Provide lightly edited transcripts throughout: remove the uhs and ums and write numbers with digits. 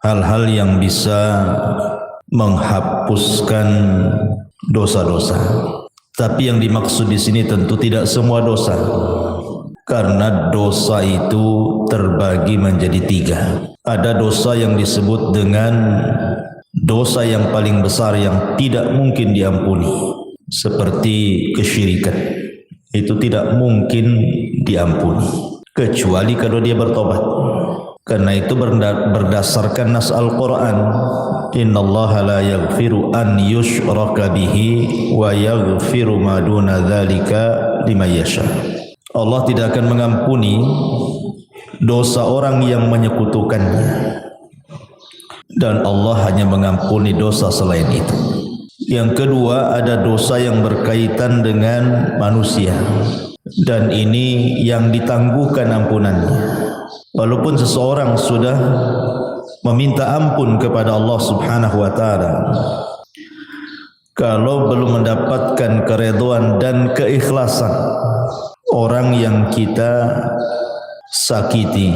Hal-hal yang bisa menghapuskan dosa-dosa. Tapi yang dimaksud di sini tentu tidak semua dosa, karena dosa itu terbagi menjadi 3. Ada dosa yang disebut dengan dosa yang paling besar yang tidak mungkin diampuni, seperti kesyirikan. Itu tidak mungkin diampuni kecuali kalau dia bertobat. Karena itu berdasarkan nas Al-Quran, innallaha la yaghfiru an yushraka bihi wa yaghfiru ma duna dzalika liman yasha. Allah tidak akan mengampuni dosa orang yang menyekutukannya, dan Allah hanya mengampuni dosa selain itu. Yang kedua, ada dosa yang berkaitan dengan manusia, dan ini yang ditangguhkan ampunannya. Walaupun seseorang sudah meminta ampun kepada Allah Subhanahu wa taala, kalau belum mendapatkan keridhaan dan keikhlasan orang yang kita sakiti,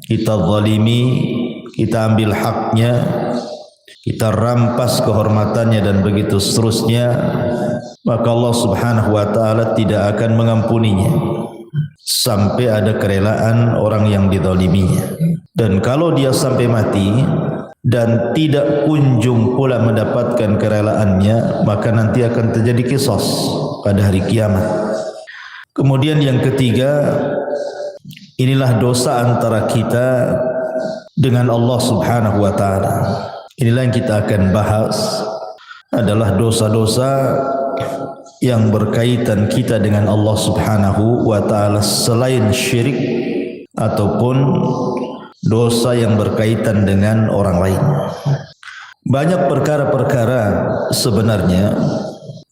kita zalimi, kita ambil haknya, kita rampas kehormatannya dan begitu seterusnya, maka Allah Subhanahu wa taala tidak akan mengampuninya sampai ada kerelaan orang yang dizaliminya. Dan kalau dia sampai mati dan tidak kunjung pula mendapatkan kerelaannya, maka nanti akan terjadi qisas pada hari kiamat. Kemudian yang ketiga, inilah dosa antara kita dengan Allah Subhanahu wa taala. Inilah yang kita akan bahas, adalah dosa-dosa yang berkaitan kita dengan Allah Subhanahu wa taala selain syirik ataupun dosa yang berkaitan dengan orang lain. Banyak perkara-perkara sebenarnya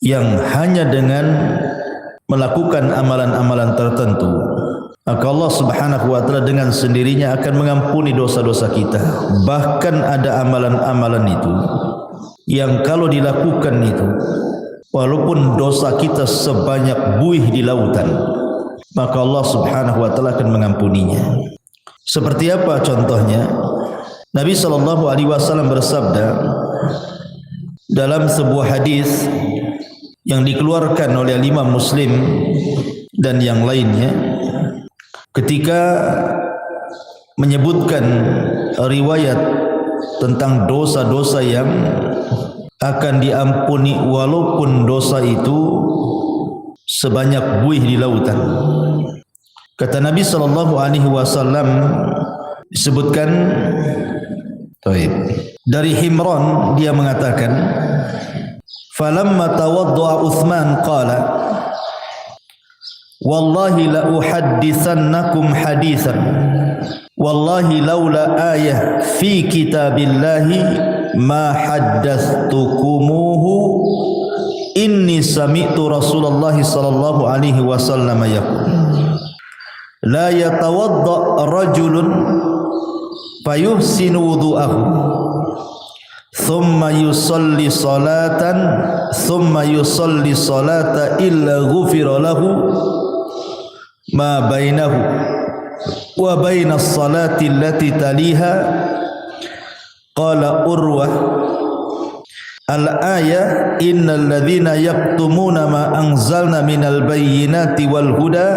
yang hanya dengan melakukan amalan-amalan tertentu, maka Allah Subhanahu wa taala dengan sendirinya akan mengampuni dosa-dosa kita. Bahkan ada amalan-amalan itu yang kalau dilakukan itu, walaupun dosa kita sebanyak buih di lautan, maka Allah Subhanahu wa taala akan mengampuninya. Seperti apa contohnya? Nabi sallallahu alaihi wasallam bersabda dalam sebuah hadis yang dikeluarkan oleh Imam Muslim dan yang lainnya, ketika menyebutkan riwayat tentang dosa-dosa yang akan diampuni walaupun dosa itu sebanyak buih di lautan. Kata Nabi sallallahu alaihi wasallam, disebutkan dari Himran, dia mengatakan, falamma tawadda'a Utsman qala wallahi la uhadditsannakum haditsan wallahi laula ayah fi kitabillahi ma haddatskumuhu inni sami'tu Rasulullah sallallahu alaihi wasallam yaqul la yatawadda rajulun fayuhsinu wudu'ahu thumma yusalli salata illa ghufira lahu ma bainahu wa bainas salati allati taliha. Qala Urwah al-ayah innal ladzina yaktumuna ma anzalna minal bayyinati wal huda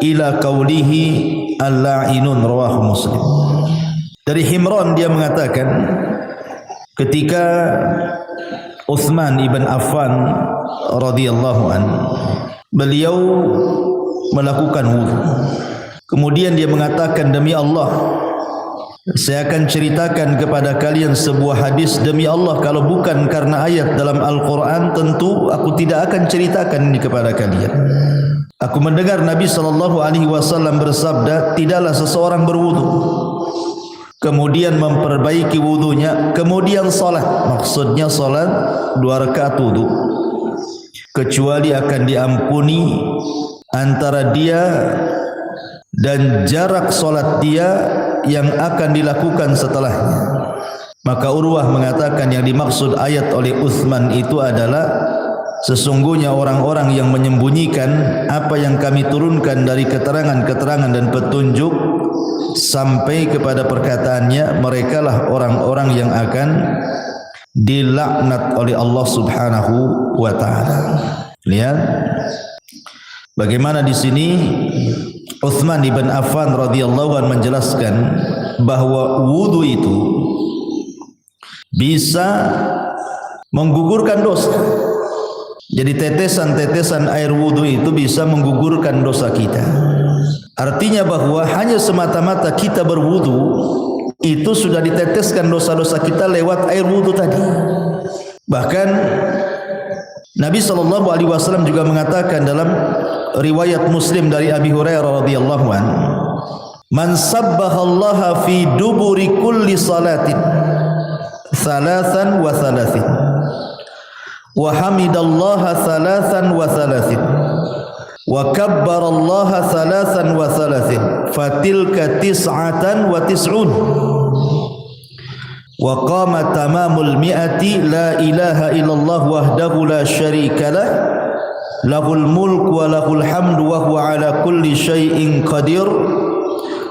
ila qaulihi al-la'inun, rawahu Muslim. Dari Himran, dia mengatakan ketika Utsman ibn Affan radhiyallahu an, beliau melakukan wudu, kemudian dia mengatakan, demi Allah, saya akan ceritakan kepada kalian sebuah hadis. Demi Allah, kalau bukan karena ayat dalam Al-Quran, tentu aku tidak akan ceritakan ini kepada kalian. Aku mendengar Nabi SAW bersabda, tidaklah seseorang berwudu, kemudian memperbaiki wudunya, kemudian salat, maksudnya salat 2 rakaat wudu, kecuali akan diampuni antara dia dan jarak salat dia yang akan dilakukan setelahnya. Maka Urwah mengatakan yang dimaksud ayat oleh Uthman itu adalah sesungguhnya orang-orang yang menyembunyikan apa yang kami turunkan dari keterangan-keterangan dan petunjuk sampai kepada perkataannya, merekalah orang-orang yang akan dilaknat oleh Allah Subhanahu wa taala. Lihat bagaimana di sini Uthman ibn Affan radhiyallahu anhu menjelaskan bahwa wudu itu bisa menggugurkan dosa. Jadi tetesan-tetesan air wudu itu bisa menggugurkan dosa kita. Artinya bahwa hanya semata-mata kita berwudu itu sudah diteteskan dosa-dosa kita lewat air wudu tadi. Bahkan Nabi SAW juga mengatakan dalam riwayat Muslim dari Abi Hurairah radhiyallahu anhu, "Man sabbahallaha fi duburi kulli salatin thalathan wa thalathin wa hamidallaha thalathan wa thalathin wa kabbarallaha thalathan wa thalathin fatilka tis'atan wa tis'un wa qama tamamul mi'ati la ilaha illallah wahdahu la syarika lah lahul mulk wa lahul hamdu wa huwa ala kulli syai'in qadir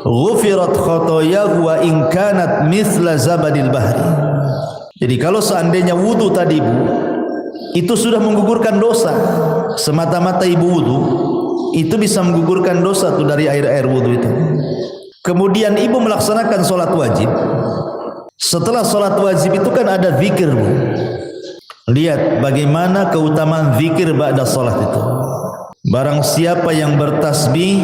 ghufirat khotoyahu wa in kanat mithla zabadil bahri." Jadi kalau seandainya wudu tadi ibu itu sudah menggugurkan dosa, semata-mata ibu wudu itu bisa menggugurkan dosa tuh dari air wudu itu. Kemudian ibu melaksanakan solat wajib. Setelah solat wajib itu kan ada zikir bu. Lihat bagaimana keutamaan zikir ba'da solat itu. Barang siapa yang bertasbih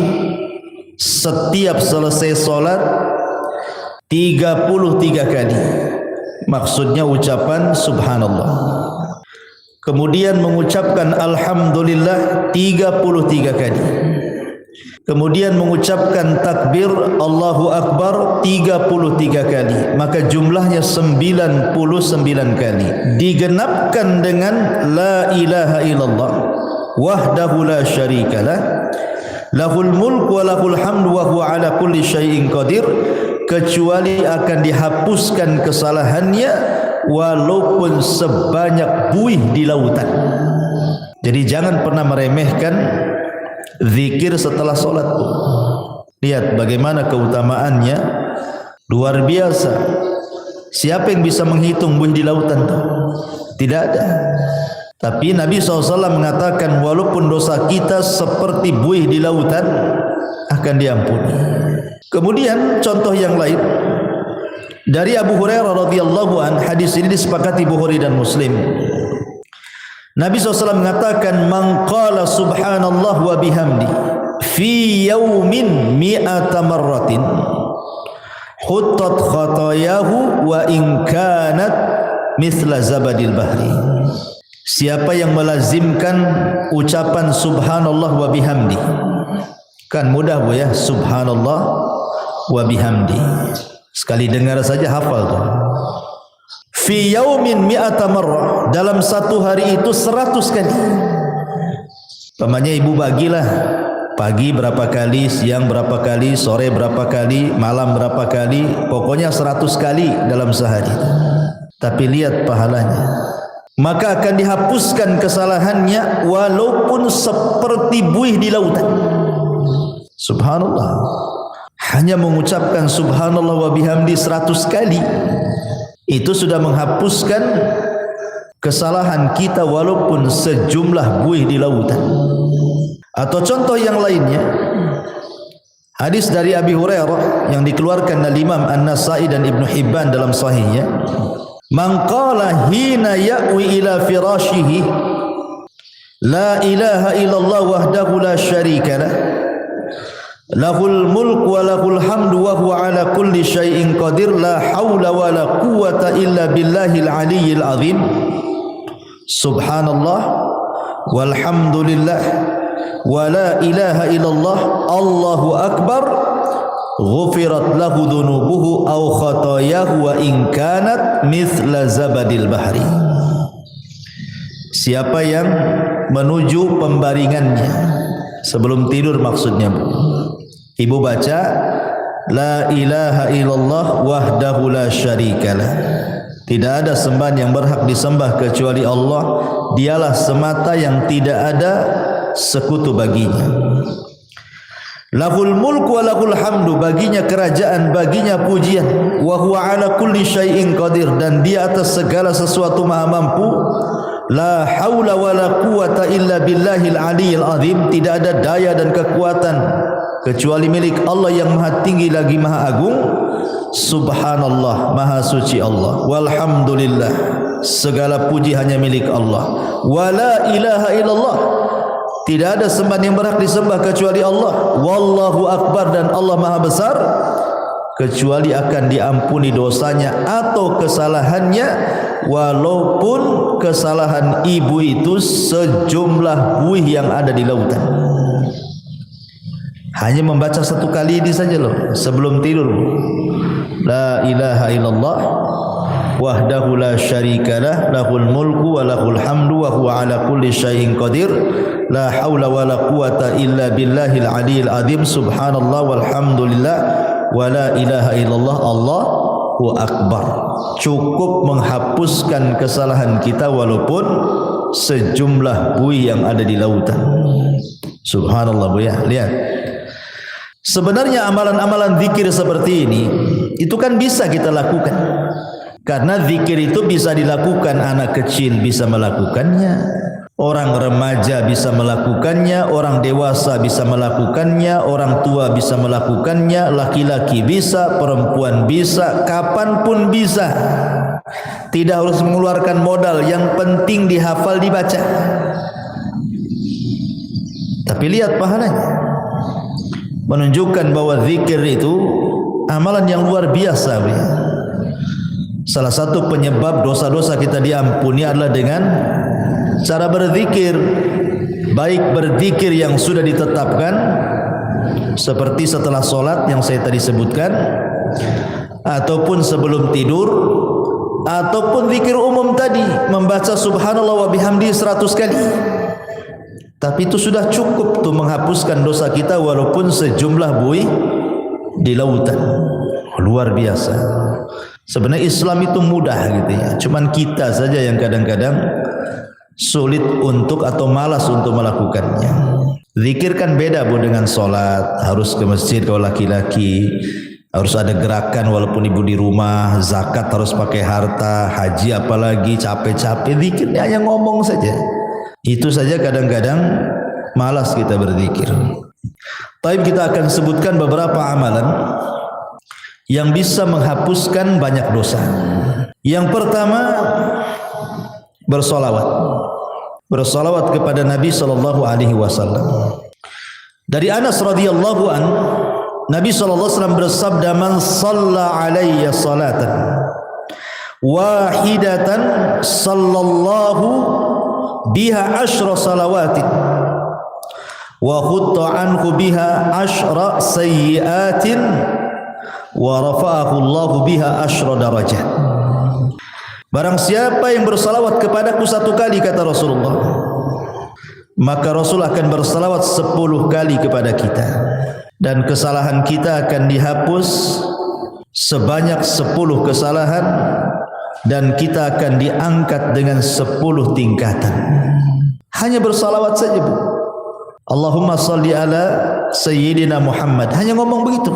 setiap selesai solat 33 kali, maksudnya ucapan subhanallah, kemudian mengucapkan alhamdulillah 33 kali, kemudian mengucapkan takbir Allahu Akbar 33 kali, maka jumlahnya 99 kali, digenapkan dengan la ilaha illallah wahdahu la syarikalah lahul mulk wa lahul hamdu wa huwa ala kulli syai'in qadir, kecuali akan dihapuskan kesalahannya walaupun sebanyak buih di lautan. Jadi jangan pernah meremehkan zikir setelah solat. Lihat bagaimana keutamaannya luar biasa. Siapa yang bisa menghitung buih di lautan? Tidak ada. Tapi Nabi SAW mengatakan walaupun dosa kita seperti buih di lautan akan diampuni. Kemudian contoh yang lain dari Abu Hurairah radhiyallahu an, hadis ini disepakati Bukhari dan Muslim. Nabi SAW mengatakan man qala subhanallah wa bihamdi fi yaumin mi'ata marratin huttat khatayahu wa in kanat mithla zabadil bahri. Siapa yang melazimkan ucapan subhanallah wa bihamdi, kan mudah bu ya, subhanallah wa bihamdi, sekali dengar saja hafal tuh. Fi yaumin mi'ata marrah, dalam satu hari itu 100 kali. Pamannya ibu bagilah, pagi berapa kali, siang berapa kali, sore berapa kali, malam berapa kali, pokoknya 100 kali dalam sehari. Tapi lihat pahalanya, maka akan dihapuskan kesalahannya walaupun seperti buih di lautan. Subhanallah, hanya mengucapkan subhanallah wa bihamdi 100 kali itu sudah menghapuskan kesalahan kita walaupun sejumlah buih di lautan. Atau contoh yang lainnya, hadis dari Abi Hurairah yang dikeluarkan oleh Imam An-Nasa'i dan Ibnu Hibban dalam sahihnya, man qala hina ya'wi ila firashihi la ilaha illallah wahdahu la syarika lah lahul mulk wa lahul hamdu wa huwa ala kulli syai'in qadir la haula wa la quwwata illa billahil aliyyil azim subhanallah walhamdulillah wa la ilaha illallah Allahu akbar ghufirat lahu dhunubuhu aw khatayahu wa in kanat mithla zabadil bahri. Siapa yang menuju pembaringannya sebelum tidur, maksudnya bu, ibu baca la ilaha illallah wahdahu la syarikalah Tidak ada sembahan yang berhak disembah kecuali Allah. Dialah semata yang tidak ada sekutu baginya. Lahul mulku wa lahul hamdu, baginya kerajaan, baginya pujian. Wa huwa ala kulli syai'in qadir, dan dia atas segala sesuatu maha mampu. La haula wa la quwata illa billahil aliyil azim, tidak ada daya dan kekuatan kecuali milik Allah yang maha tinggi lagi maha agung. Subhanallah, maha suci Allah. Walhamdulillah, segala puji hanya milik Allah. Wa la ilaha illallah, tidak ada sembahan yang berhak disembah kecuali Allah. Wallahu akbar, dan Allah maha besar, kecuali akan diampuni dosanya atau kesalahannya, walaupun kesalahan ibu itu sejumlah buih yang ada di lautan. Hanya membaca satu kali ini saja loh sebelum tidur. La ilaha illallah wahdahu la syarikalah, lahul mulku wa lahul hamdu wa huwa ala kulli syai'in qadir. La haula wa la quwata illa billahil aliyil azim. Subhanallah walhamdulillah wa la ilaha illallah, Allahu akbar. Cukup menghapuskan kesalahan kita walaupun sejumlah buih yang ada di lautan. Subhanallah Bu ya. Lihat, sebenarnya amalan-amalan zikir seperti ini itu kan bisa kita lakukan. Karena zikir itu bisa dilakukan, anak kecil bisa melakukannya, orang remaja bisa melakukannya, orang dewasa bisa melakukannya, orang tua bisa melakukannya, laki-laki bisa, perempuan bisa, kapanpun bisa. Tidak harus mengeluarkan modal, yang penting dihafal, dibaca. Tapi lihat pahalanya, menunjukkan bahwa zikir itu amalan yang luar biasa. Salah satu penyebab dosa-dosa kita diampuni adalah dengan cara berzikir. Baik berzikir yang sudah ditetapkan seperti setelah solat yang saya tadi sebutkan, ataupun sebelum tidur, ataupun zikir umum tadi, membaca subhanallah wa bihamdi 100 kali. Tapi itu sudah cukup tuh menghapuskan dosa kita walaupun sejumlah buih di lautan. Luar biasa. Sebenarnya Islam itu mudah gitu ya. Cuman kita saja yang kadang-kadang sulit untuk atau malas untuk melakukannya. Zikir kan beda Bu dengan solat. Harus ke masjid kalau laki-laki, harus ada gerakan walaupun ibu di rumah. Zakat harus pakai harta, haji apalagi capek-capek. Zikirnya hanya ngomong saja. Itu saja kadang-kadang malas kita berzikir. Tapi kita akan sebutkan beberapa amalan yang bisa menghapuskan banyak dosa. Yang pertama, bersolawat. Bersolawat kepada Nabi sallallahu alaihi wasallam. Dari Anas radhiyallahu an, Nabi sallallahu alaihi wasallam bersabda, "Man shalla alayya salatan wahidatan sallallahu biha asyra salawatin wa khutta anhu biha asyra sayyiatin wa rafa'ahu Allahu biha asyra darajat." Barang siapa yang bersalawat kepadaku satu kali, kata Rasulullah, maka Rasul akan bersalawat 10 kali kepada kita, dan kesalahan kita akan dihapus sebanyak 10 kesalahan, dan kita akan diangkat dengan 10 tingkatan. Hanya bersalawat saja Bu. Allahumma salli ala Sayyidina Muhammad. Hanya ngomong begitu,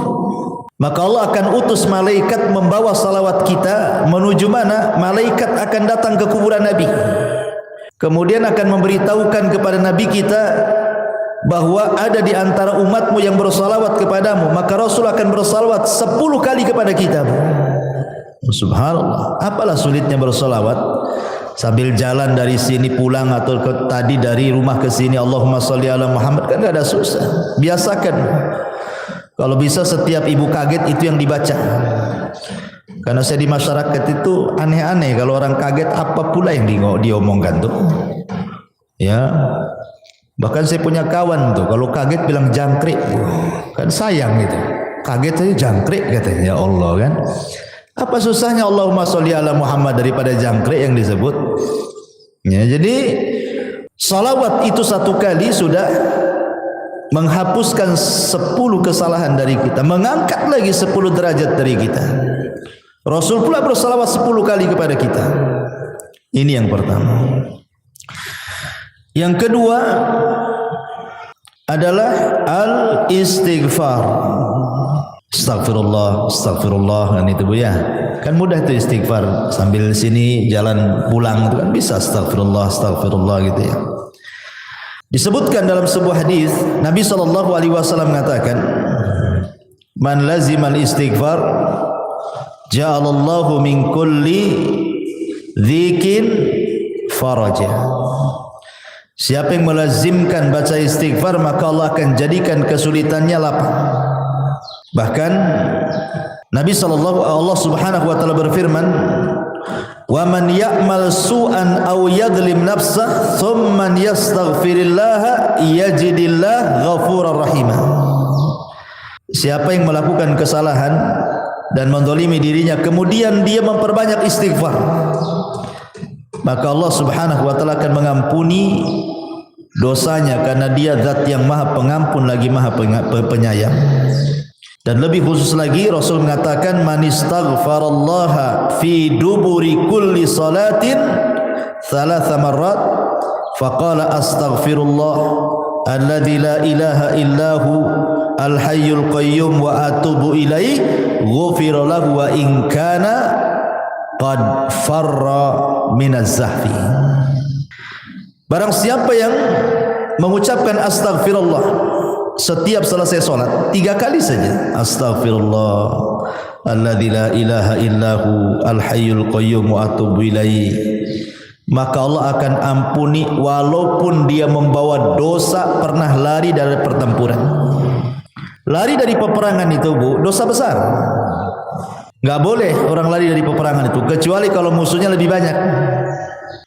maka Allah akan utus malaikat membawa salawat kita menuju mana? Malaikat akan datang ke kuburan Nabi, kemudian akan memberitahukan kepada Nabi kita bahwa ada di antara umatmu yang bersalawat kepadamu. Maka Rasul akan bersalawat 10 kali kepada kita. Subhanallah, apalah sulitnya bersalawat sambil jalan dari sini pulang, atau tadi dari rumah ke sini Allahumma sholli ala Muhammad, kan enggak ada susah. Biasakan. Kalau bisa setiap ibu kaget itu yang dibaca. Karena saya di masyarakat itu aneh-aneh, kalau orang kaget apa pula yang diomongkan tuh. Ya. Bahkan saya punya kawan tuh, kalau kaget bilang jangkrik. Kan sayang gitu. Kaget saja jangkrik katanya. Ya Allah kan. Apa susahnya Allahumma sholli ala Muhammad daripada jangkrik yang disebut? Ya, jadi salawat itu satu kali sudah menghapuskan 10 kesalahan dari kita, mengangkat lagi 10 derajat dari kita. Rasul pula bersalawat 10 kali kepada kita. Ini yang pertama. Yang kedua adalah al-istighfar. Astagfirullah, astagfirullah, kan itu Bu ya. Kan mudah itu istighfar, sambil sini jalan pulang itu kan bisa astagfirullah, astagfirullah gitu ya. Disebutkan dalam sebuah hadis Nabi SAW mengatakan, man lazimal istighfar ja'alallahu min kulli dzikin faraja. Siapa yang melazimkan baca istighfar, maka Allah akan jadikan kesulitannya lapang. Bahkan Nabi Allah Subhanahu wa taala berfirman, "Wa man ya'mal su'an aw yadhlim nafsah thumma yastaghfirillah yajidillah ghafurar rahimah." Siapa yang melakukan kesalahan dan menzalimi dirinya kemudian dia memperbanyak istighfar, maka Allah Subhanahu wa taala akan mengampuni dosanya karena dia zat yang maha pengampun lagi maha penyayang. Dan lebih khusus lagi Rasul mengatakan, man istaghfarallaha fi duburi kulli salatin 3 marrat faqala astaghfirullah alladzi la ilaha illahu al-hayyul qayyum wa atubu ilaihi ghufira lahu wa in kana qad farra minaz zahfi. Barang siapa yang mengucapkan astagfirullah setiap selesai solat 3 kali saja, astaghfirullah alladzi la ilaha illahu al-hayyul qayyum wa atubu ilaihi, maka Allah akan ampuni walaupun dia membawa dosa pernah lari dari pertempuran. Lari dari peperangan itu Bu, dosa besar. Enggak boleh orang lari dari peperangan itu, kecuali kalau musuhnya lebih banyak.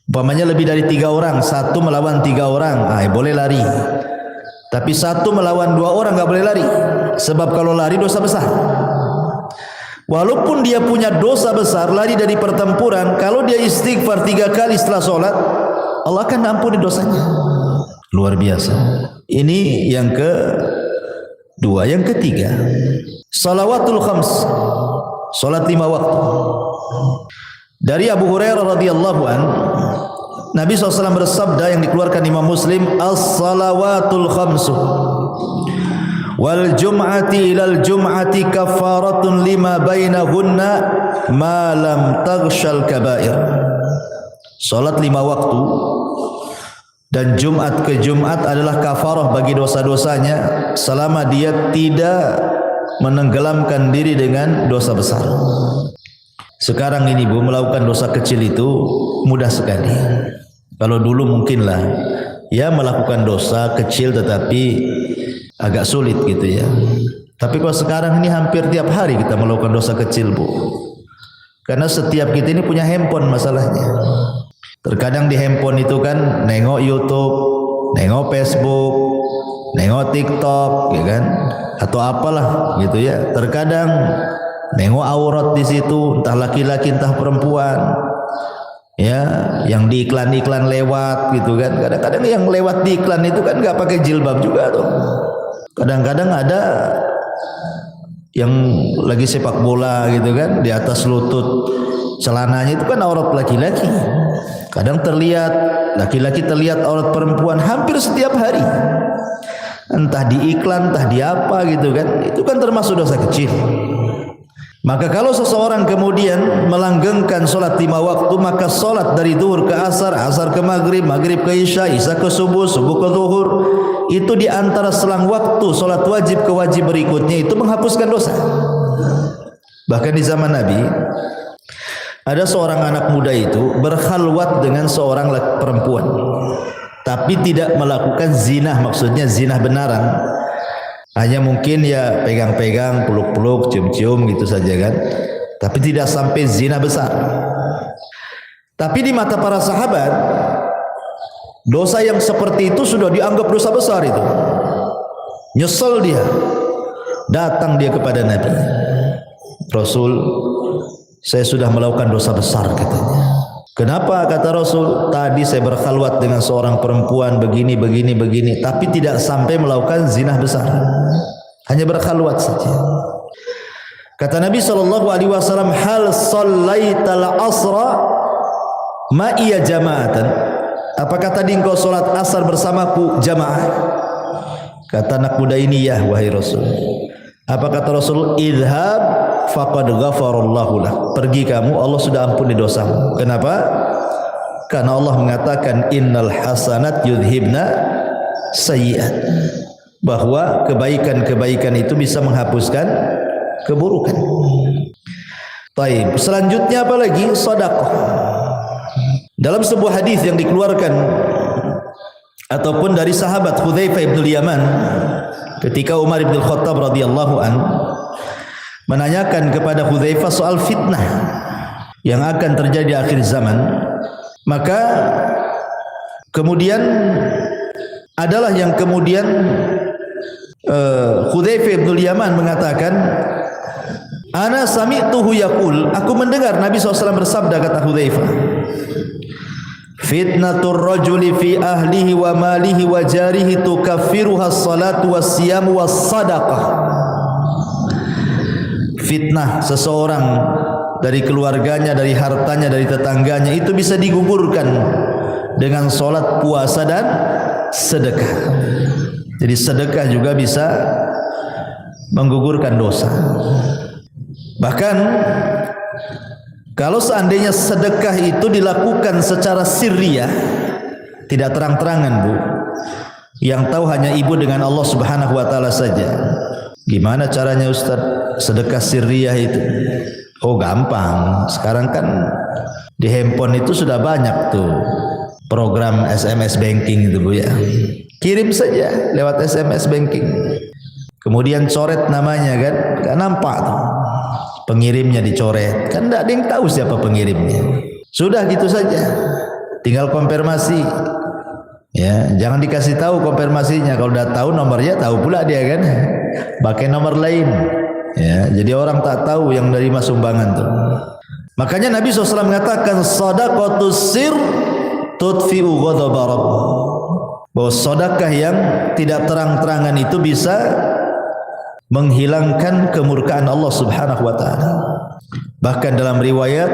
Umpamanya lebih dari 3 orang, 1 melawan 3 orang, boleh lari. Tapi 1 melawan 2 orang enggak boleh lari. Sebab kalau lari dosa besar. Walaupun dia punya dosa besar lari dari pertempuran, kalau dia istighfar 3 kali setelah sholat, Allah akan ampuni dosanya. Luar biasa. Ini yang kedua. Yang ketiga, salawatul khams, salat 5 waktu. Dari Abu Hurairah radhiyallahu an, Nabi SAW bersabda yang dikeluarkan Imam Muslim, as-salawatul khamsu wal jum'ati ilal jum'ati kafaratun lima bainahunna ma lam taghshal kabair. Salat 5 waktu dan Jumat ke Jumat adalah kafarah bagi dosa-dosanya selama dia tidak menenggelamkan diri dengan dosa besar. Sekarang ini Bu, melakukan dosa kecil itu mudah sekali. Kalau dulu mungkinlah ya melakukan dosa kecil tetapi agak sulit gitu ya. Tapi kalau sekarang ini hampir tiap hari kita melakukan dosa kecil Bu. Karena setiap kita ini punya handphone masalahnya. Terkadang di handphone itu kan nengok YouTube, nengok Facebook, nengok TikTok, ya kan? Atau apalah gitu ya. Terkadang nengok aurat di situ, entah laki-laki entah perempuan. Ya, yang di iklan-iklan lewat gitu kan. Kadang-kadang yang lewat di iklan itu kan enggak pakai jilbab juga tuh. Kadang-kadang ada yang lagi sepak bola gitu kan, di atas lutut celananya itu kan aurat laki-laki. Kadang terlihat laki-laki, terlihat aurat perempuan hampir setiap hari. Entah di iklan, entah di apa gitu kan. Itu kan termasuk dosa kecil. Maka kalau seseorang kemudian melanggengkan solat 5 waktu, maka solat dari zuhur ke asar, asar ke maghrib, maghrib ke isya, isya ke subuh, subuh ke zuhur, itu di antara selang waktu solat wajib ke wajib berikutnya itu menghapuskan dosa. Bahkan di zaman Nabi ada seorang anak muda itu berkhalwat dengan seorang perempuan, tapi tidak melakukan zina, maksudnya zina benaran. Hanya mungkin ya pegang-pegang, peluk-peluk, cium-cium gitu saja kan. Tapi tidak sampai zina besar. Tapi di mata para sahabat, dosa yang seperti itu sudah dianggap dosa besar itu. Nyesel dia. Datang dia kepada Nabi. Rasul, saya sudah melakukan dosa besar katanya. Kenapa? Kata Rasul, tadi saya berkhalwat dengan seorang perempuan begini, tapi tidak sampai melakukan zina besar. Hanya berkhalwat saja. Kata Nabi SAW, hal shallaital asra ma'iya jama'atan. Apakah tadi engkau salat asar bersamaku jamaah? Kata anak muda ini, ya wahai Rasul. Apa kata Rasul? Idhab faqad ghafarallahu lak. Pergi kamu, Allah sudah ampuni dosamu. Kenapa? Karena Allah mengatakan innal hasanat yudhibna sayyi'at, bahwa kebaikan-kebaikan itu bisa menghapuskan keburukan. Baik, selanjutnya apa lagi? Sedekah. Dalam sebuah hadis yang dikeluarkan ataupun dari sahabat Hudzaifah bin Yaman, ketika Umar bin Khattab radhiyallahu an menanyakan kepada Hudzaifah soal fitnah yang akan terjadi di akhir zaman, maka kemudian adalah yang kemudian Hudzaifah bin Yaman mengatakan, ana sami'tuhu yaqul, aku mendengar Nabi SAW bersabda, kata Hudzaifah, fitnatur rajuli fi ahlihi wa malihi wa jarihi tukaffiruha as-salatu was-siyamu was-sadaqah. Fitnah seseorang dari keluarganya, dari hartanya, dari tetangganya itu bisa digugurkan dengan salat, puasa dan sedekah. Jadi sedekah juga bisa menggugurkan dosa. Bahkan kalau seandainya sedekah itu dilakukan secara sirriyah, tidak terang-terangan, Bu, yang tahu hanya ibu dengan Allah Subhanahu wa taala saja. Gimana caranya Ustaz sedekah sirriyah itu? Oh, gampang. Sekarang kan di handphone itu sudah banyak tuh program SMS banking itu, Bu, ya. Kirim saja lewat SMS banking. Kemudian coret namanya, kan nampak tuh. Pengirimnya dicoret, kan tidak ada yang tahu siapa pengirimnya. Sudah gitu saja, tinggal konfirmasi. Ya, jangan dikasih tahu konfirmasinya. Kalau udah tahu nomornya, tahu pula dia kan, pakai nomor lain. Ya, jadi orang tak tahu yang nerima sumbangan tuh. Makanya Nabi SAW mengatakan shadaqatus sir tudfi'u ghadaba rabb. Bahwa sedekah yang tidak terang-terangan itu bisa menghilangkan kemurkaan Allah Subhanahu wa taala. Bahkan dalam riwayat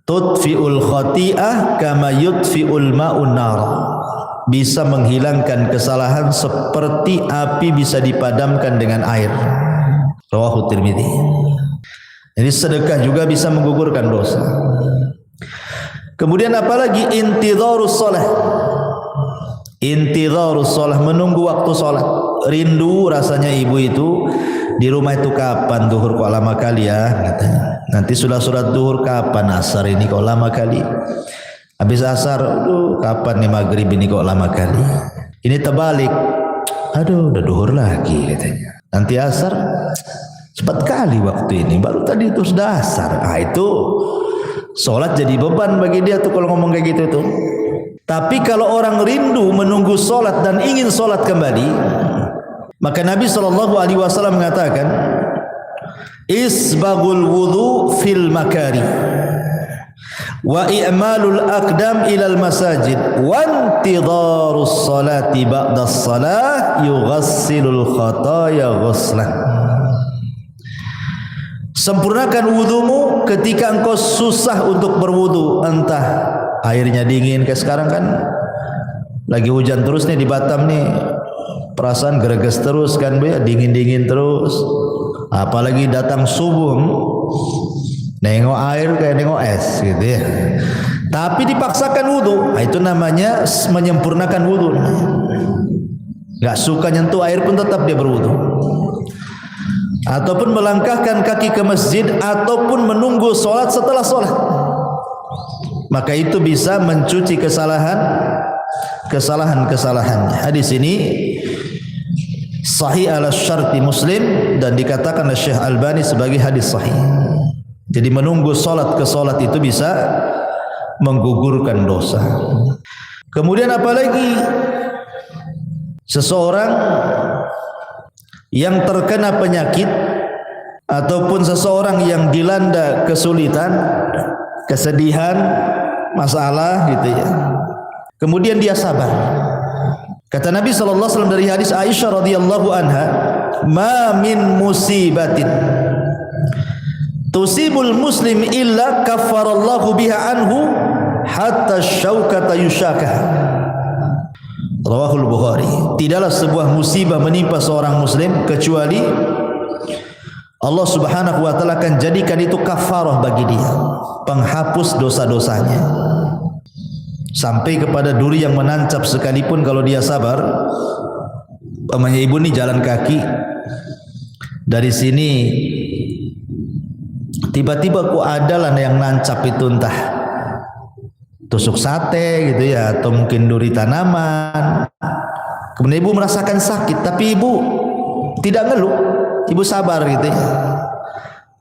tudfi'ul khati'ah kama yudfi'ul ma'un nar, bisa menghilangkan kesalahan seperti api bisa dipadamkan dengan air. Rawahu Tirmidzi. Jadi sedekah juga bisa menggugurkan dosa. Kemudian apalagi intidharus shalah. Intidharus shalah, menunggu waktu salat. Rindu rasanya ibu itu di rumah itu, kapan duhur kok lama kali ya, katanya. Nanti sudah sholat duhur, kapan asar ini kok lama kali. Habis asar, aduh kapan nih maghrib ini kok lama kali. Ini terbalik, aduh udah duhur lagi katanya. Nanti asar, cepat kali waktu ini, baru tadi itu sudah asar. Nah itu sholat jadi beban bagi dia tuh kalau ngomong kayak gitu tuh. Tapi kalau orang rindu menunggu sholat dan ingin sholat kembali, maka Nabi SAW mengatakan, isbagul wudu fil makari wa i'malul aqdam ilal masajid wa intidharus salati ba'das salah yughassilul khataya ghuslan. Sempurnakan wudumu ketika engkau susah untuk berwudu, entah airnya dingin, kayak sekarang kan lagi hujan terus nih di Batam nih, perasaan greges terus kan, Bu, ya, dingin-dingin terus. Apalagi datang subuh, nengok air kayak nengok es gitu ya. Tapi dipaksakan wudu, nah, itu namanya menyempurnakan wudu. Gak suka nyentuh air pun tetap dia berwudu. Ataupun melangkahkan kaki ke masjid, ataupun menunggu sholat setelah sholat, maka itu bisa mencuci kesalahan-kesalahannya. Hadis ini sahih ala syarti Muslim dan dikatakan oleh Syekh Albani sebagai hadis sahih. Jadi menunggu salat ke salat itu bisa menggugurkan dosa. Kemudian apalagi seseorang yang terkena penyakit ataupun seseorang yang dilanda kesulitan, kesedihan, masalah gitu ya. Kemudian dia sabar. Kata Nabi SAW dari hadis Aisyah radhiyallahu anha, "Ma min musibatin tusibul muslim illa kaffarallahu biha anhu hatta syaukata yusyakah. Rawahul Bukhari. Tidaklah sebuah musibah menimpa seorang muslim kecuali Allah Subhanahu wa taala akan jadikan itu kafarah bagi dia, penghapus dosa-dosanya. Sampai kepada duri yang menancap sekalipun kalau dia sabar. Pamannya ibu nih jalan kaki dari sini, tiba-tiba kok adalah yang nancap itu, entah tusuk sate gitu ya, atau mungkin duri tanaman. Kemudian ibu merasakan sakit, tapi ibu tidak ngeluh, ibu sabar gitu ya.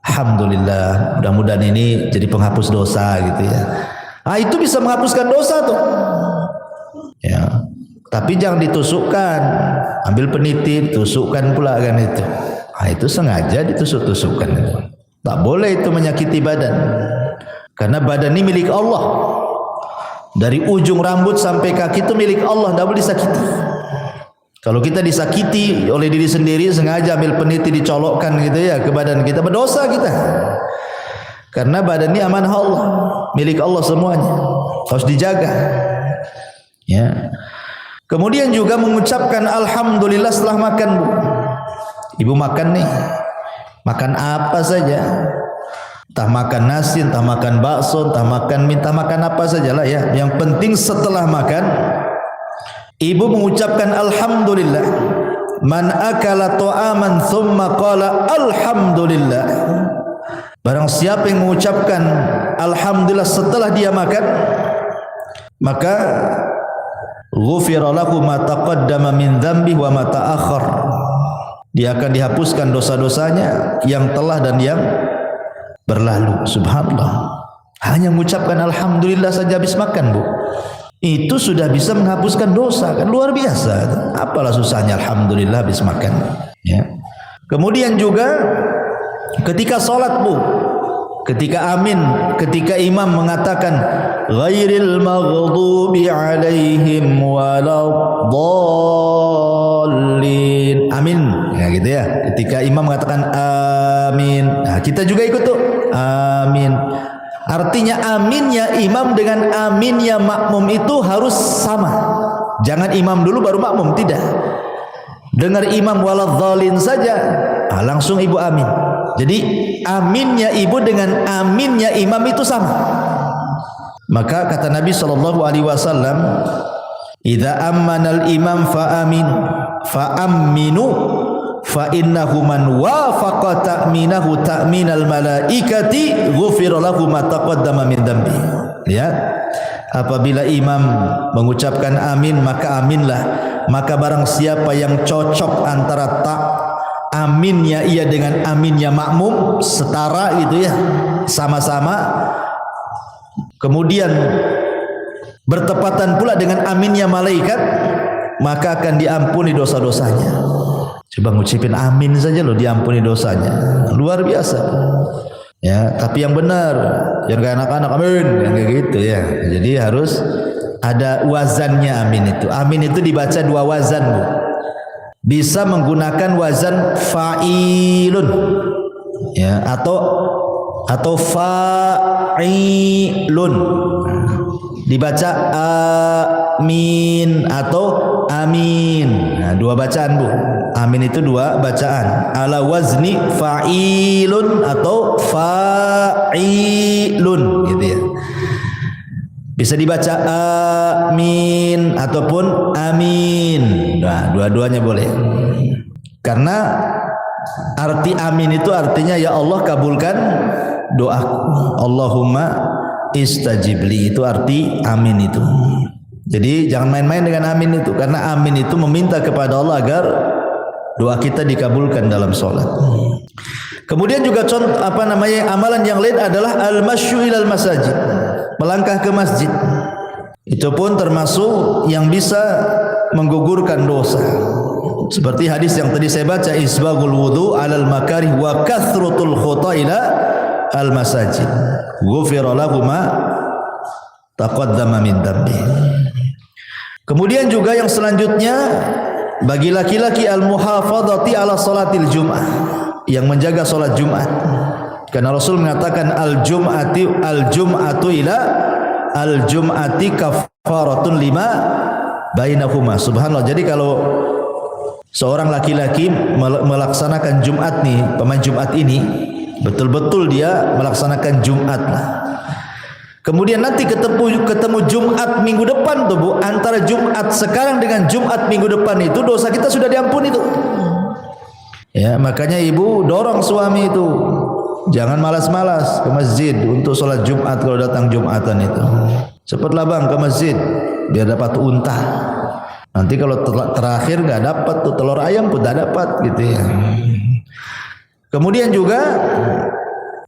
Alhamdulillah, mudah-mudahan ini jadi penghapus dosa gitu ya. Itu bisa menghapuskan dosa tuh. Ya, tapi jangan ditusukkan, ambil peniti, tusukkan pula kan itu. Itu sengaja ditusuk-tusukkan itu. Tak boleh itu menyakiti badan, karena badan ini milik Allah. Dari ujung rambut sampai kaki itu milik Allah, tidak boleh disakiti. Kalau kita disakiti oleh diri sendiri, sengaja ambil peniti dicolokkan gitu ya ke badan kita, berdosa kita. Karena badan ini amanah Allah, milik Allah semuanya, harus dijaga. Ya. Kemudian juga mengucapkan alhamdulillah setelah makan, Bu. Ibu makan nih, makan apa saja, entah makan nasi, entah makan bakso, entah makan mie, entah makan apa sajalah ya. Yang penting setelah makan, ibu mengucapkan alhamdulillah. Man akala ta'aman thumma qala alhamdulillah. Barang siapa yang mengucapkan alhamdulillah setelah dia makan, maka ghufira lahu ma taqaddama min dzambihi wa ma ta'akhkhar. Dia akan dihapuskan dosa-dosanya yang telah dan yang berlalu. Subhanallah. Hanya mengucapkan alhamdulillah saja habis makan, Bu, itu sudah bisa menghapuskan dosa, kan luar biasa. Apalah susahnya alhamdulillah habis makan, ya. Kemudian juga ketika sholat, Bu, ketika amin, ketika imam mengatakan ghairil maghdubi alaihim waladdallin, amin, ya gitu ya. Ketika imam mengatakan amin, nah kita juga ikut tuh amin. Artinya aminnya imam dengan aminnya makmum itu harus sama. Jangan imam dulu baru makmum, tidak. Dengar imam waladzalin saja, langsung ibu amin. Jadi aminnya ibu dengan aminnya imam itu sama. Maka kata Nabi SAW, idza ammanal imam fa'aminu fa innahu man wafaqa ta'minahu ta'minal malaikati ghufira lahu ma taqaddama min dzambi. Lihat, apabila imam mengucapkan amin, maka aminlah. Maka barang siapa yang cocok antara aminnya ia dengan aminnya makmum, setara gitu ya, sama-sama, kemudian bertepatan pula dengan aminnya malaikat, maka akan diampuni dosa-dosanya. Coba ngucapin amin saja loh, diampuni dosanya, luar biasa. Ya, tapi yang benar, jangan kayak anak-anak amin, yang kayak gitu ya. Jadi harus ada wazannya amin itu. Amin itu dibaca dua wazan, Bu. Bisa menggunakan wazan fa'ilun, ya, atau fa'ilun, dibaca amin atau amin. Nah, dua bacaan, Bu. Amin itu dua bacaan, ala wazni fa'ilun atau fa'ilun gitu ya. Bisa dibaca amin ataupun amin. Nah, dua-duanya boleh. Karena arti amin itu artinya ya Allah kabulkan doaku. Allahumma istajibli, itu arti amin itu. Jadi jangan main-main dengan amin itu, karena amin itu meminta kepada Allah agar doa kita dikabulkan dalam sholat. Kemudian juga contoh amalan yang lain adalah al-masyu ilal masajid, melangkah ke masjid. Itu pun termasuk yang bisa menggugurkan dosa. Seperti hadis yang tadi saya baca, isbagul wudu alal makarih wa kathratul khuta ila al masajid ghufira lahu ma taqaddama min dhanbi. Kemudian juga yang selanjutnya, bagi laki-laki al muhafadzati ala salatil jum'ah, yang menjaga salat Jumat. Karena Rasul mengatakan al-jum'atu ila al-jum'ati kafaratun lima bainahuma. Subhanallah. Jadi kalau seorang laki-laki melaksanakan Jumat nih, pemain Jumat ini, betul-betul dia melaksanakan Jumat lah. Kemudian nanti ketemu Jumat minggu depan tuh Bu, antara Jumat sekarang dengan Jumat minggu depan itu dosa kita sudah diampuni tuh. Ya, makanya ibu dorong suami itu jangan malas-malas ke masjid untuk sholat Jumat kalau datang Jumatan itu. Cepatlah bang ke masjid biar dapat unta. Nanti kalau terakhir nggak dapat tuh telur ayam pun tidak dapat gitu ya. Kemudian juga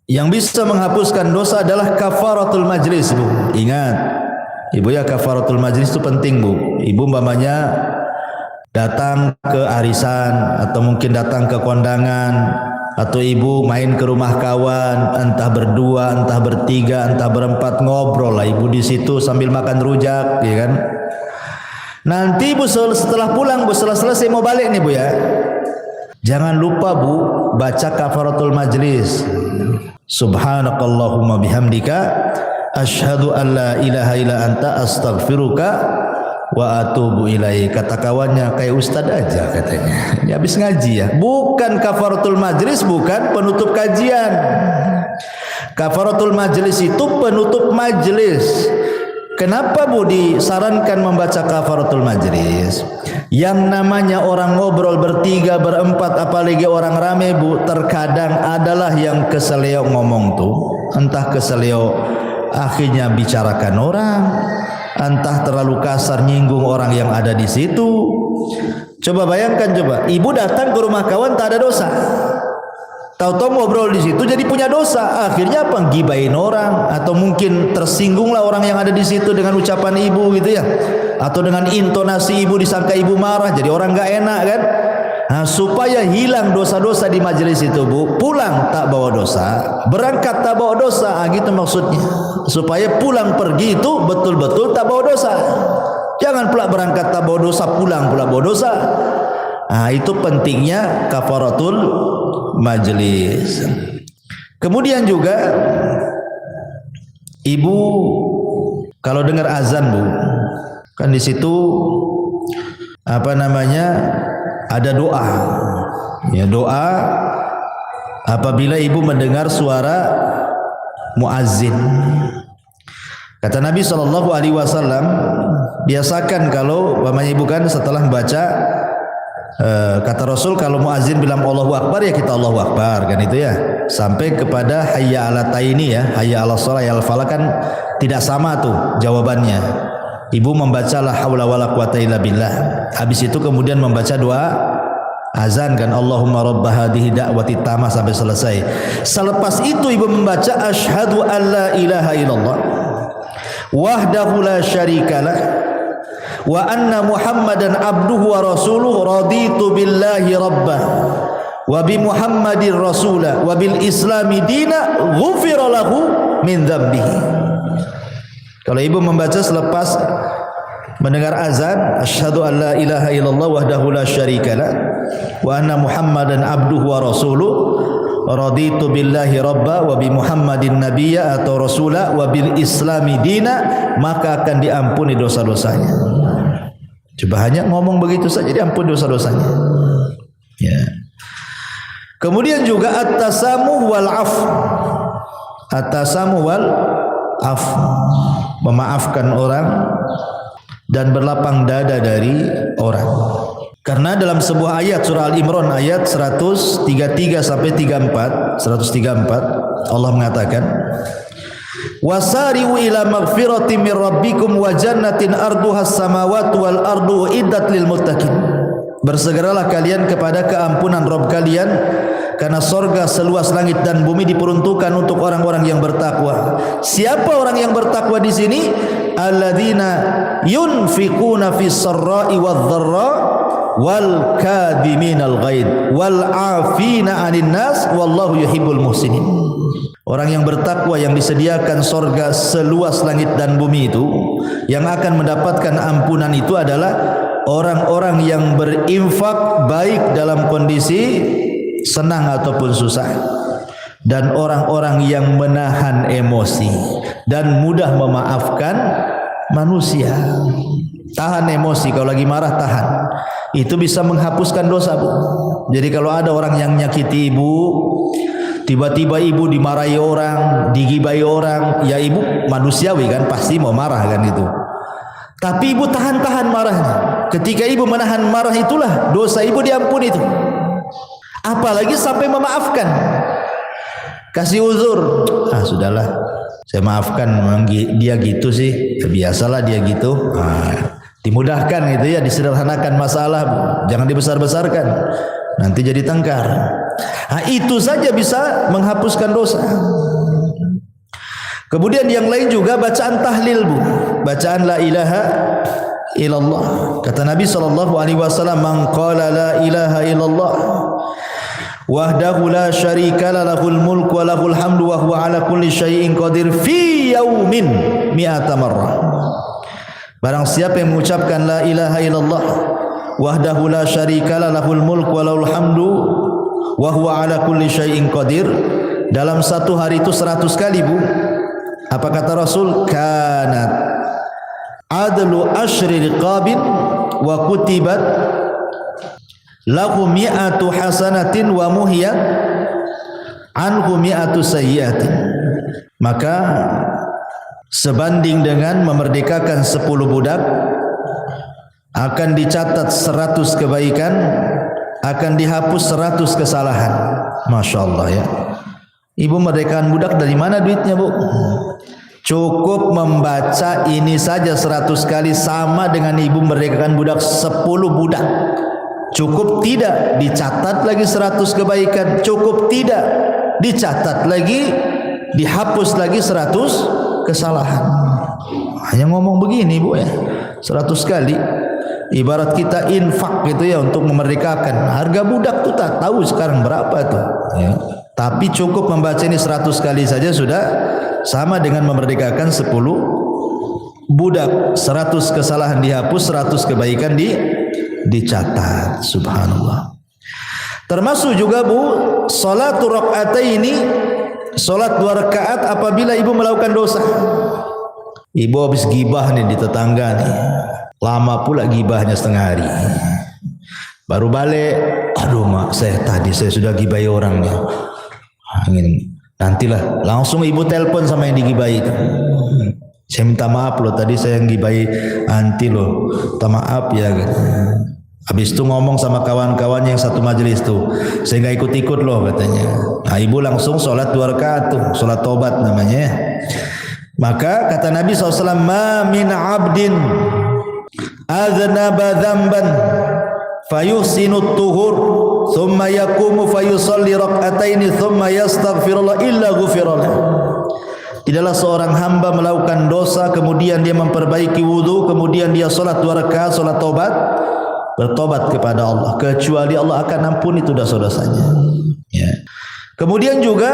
yang bisa menghapuskan dosa adalah kafaratul majlis Bu. Ingat ibu ya, kafaratul majlis itu penting Bu. Ibu umpamanya datang ke arisan atau mungkin datang ke kondangan, atau ibu main ke rumah kawan, entah berdua, entah bertiga, entah berempat, ngobrol lah ibu di situ sambil makan rujak, ya kan? Nanti Bu setelah pulang Bu, setelah selesai mau balik nih Bu ya, jangan lupa Bu baca kafaratul majlis. Subhanakallahumma bihamdika asyhadu an la ilaha illa anta astaghfiruka wa atubu ilaih. Kata kawannya kayak ustad aja katanya. Ini habis ngaji ya. Bukan kafaratul majlis, bukan penutup kajian. Kafaratul majlis itu penutup majlis. Kenapa Bu disarankan membaca kafaratul majlis? Yang namanya orang ngobrol bertiga, berempat, apalagi orang rame Bu, terkadang adalah yang keseleo ngomong tuh, entah keseleo akhirnya bicarakan orang, entah terlalu kasar nyinggung orang yang ada di situ. Coba bayangkan, coba ibu datang ke rumah kawan tak ada dosa, tahu-tahu ngobrol di situ jadi punya dosa. Akhirnya apa? Gibain orang, atau mungkin tersinggunglah orang yang ada di situ dengan ucapan ibu gitu ya, atau dengan intonasi ibu disangka ibu marah, jadi orang nggak enak kan. Nah, supaya hilang dosa-dosa di majelis itu Bu, pulang tak bawa dosa, berangkat tak bawa dosa, gitu maksudnya. Supaya pulang pergi itu betul-betul tak bawa dosa. Jangan pula berangkat tak bawa dosa, pulang pula bawa dosa. Nah, itu pentingnya kafaratul majelis. Kemudian juga ibu kalau dengar azan Bu, kan di situ apa namanya, ada doa. Ya, doa apabila ibu mendengar suara muazzin. Kata Nabi SAW, biasakan kalau umpamanya ibu kan setelah membaca, kata Rasul kalau muazzin bilang Allahu Akbar ya kita Allahu Akbar kan itu ya, sampai kepada hayya ala taini ya, hayya ala shalah ya al falah, kan tidak sama tuh jawabannya. Ibu membaca la haula wala quwata illa billah. Habis itu kemudian membaca doa azan kan, Allahumma rabb hadhihi da'wati tamah sampai selesai. Selepas itu ibu membaca asyhadu an la ilaha illallah wahdahu la syarikalah wa anna muhammadan abduhu wa rasuluhu raditu billahi rabbah wa bi muhammadin rasulah wa bil islami dina ghufira lahu min dzambihi. Kalau ibu membaca selepas mendengar azan asyhadu an la ilaha illallah wahdahu la syarikalah wa anna muhammadan abduhu wa rasuluh raditu billahi rabba wa bi muhammadin nabiyya atau rasula wa bil islami dina, maka akan diampuni dosa-dosanya. Coba hanya ngomong begitu saja diampuni dosa-dosanya ya. Kemudian juga at-tasamuh wal af, at-tasamuh wal af, memaafkan orang dan berlapang dada dari orang. Karena dalam sebuah ayat surah Al-Imran ayat 133 sampai 134 Allah mengatakan wasari'u ila maghfiratin min rabbikum wa jannatin arduhas samawati wal ardu iddat lil muttaqin. Bersegeralah kalian kepada keampunan Rabb kalian, karena sorga seluas langit dan bumi diperuntukkan untuk orang-orang yang bertakwa. Siapa orang yang bertakwa di sini? Alladzina yunfiquna fis sarra'i wadh dharra wal kadhiminal ghaidh wal 'afina 'anil nas wallahu yuhibbul muhsinin. Orang yang bertakwa yang disediakan sorga seluas langit dan bumi itu, yang akan mendapatkan ampunan itu adalah orang-orang yang berinfak baik dalam kondisi senang ataupun susah, dan orang-orang yang menahan emosi dan mudah memaafkan manusia. Tahan emosi, kalau lagi marah tahan. Itu bisa menghapuskan dosa, Bu. Jadi kalau ada orang yang nyakiti ibu, tiba-tiba ibu dimarahi orang, digibai orang, ya ibu manusiawi kan, pasti mau marah kan itu. Tapi ibu tahan-tahan marahnya. Ketika ibu menahan marah itulah dosa ibu diampuni itu. Apalagi sampai memaafkan. Kasih uzur. Ah sudahlah, saya maafkan, memang dia gitu sih. Biasalah dia gitu. Dimudahkan gitu ya, disederhanakan masalah, jangan dibesar-besarkan. Nanti jadi tengkar. Itu saja bisa menghapuskan dosa. Kemudian yang lain juga bacaan tahlil, Bu. Bacaan la ilaha illallah. Kata Nabi SAW, man qala la ilaha illallah wahdahu la syarika lahul mulku wa lahul hamdu wa huwa ala kulli syai'in qadir fi yaumin mi'ata marrah. Barang siapa yang mengucapkan la ilaha illallah wahdahu la syarika lahul mulku wa lahul hamdu wa huwa ala kulli syai'in qadir, dalam satu hari itu 100 kali, Bu. Apa kata Rasul? Kanat adlu asyri riqabin wa kutibat lahu mi'atu hasanatin wa muhiyat anhu mi'atu sayyiatin. Maka sebanding dengan memerdekakan 10 budak, akan dicatat 100 kebaikan, akan dihapus 100 kesalahan. Masya Allah ya. Ibu merdekakan budak dari mana duitnya, Bu? Cukup membaca ini saja 100 kali sama dengan ibu merdekakan budak 10 budak. Cukup tidak dicatat lagi 100 kebaikan, cukup tidak dicatat lagi, dihapus lagi 100 kesalahan. Hanya ngomong begini, Bu ya, 100 kali. Ibarat kita infak gitu ya, untuk memerdekakan. Harga budak tuh tak tahu sekarang berapa tuh ya. Tapi cukup membaca ini 100 kali saja sudah sama dengan memerdekakan 10 budak. 100 kesalahan dihapus, 100 kebaikan dicatat. Subhanallah. Termasuk juga, Bu, salatu rakaataini, salat 2 rakaat apabila ibu melakukan dosa. Ibu habis gibah nih di tetangga nih, lama pula gibahnya setengah hari, baru balik, aduh mak, tadi saya sudah gibai orang nih. Nantilah, langsung ibu telepon sama yang digibai itu. Saya minta maaf loh, tadi saya yang gibai anti loh, minta maaf ya. Habis itu ngomong sama kawan-kawan yang satu majelis tuh, saya nggak ikut-ikut loh katanya. Nah ibu langsung sholat 2 rakaat tuh, sholat tobat namanya. Maka kata Nabi SAW, ma min abdin aznaba dzamban fayuhsinu tuhur thumma yaqumu fayusalli rak'ataini thumma yastaghfirullah illa ghufirallah. Tidaklah seorang hamba melakukan dosa kemudian dia memperbaiki wudu, kemudian dia salat 2 rakaat salat tobat, bertobat kepada Allah, kecuali Allah akan ampuni itu dosa-dosanya ya. Kemudian juga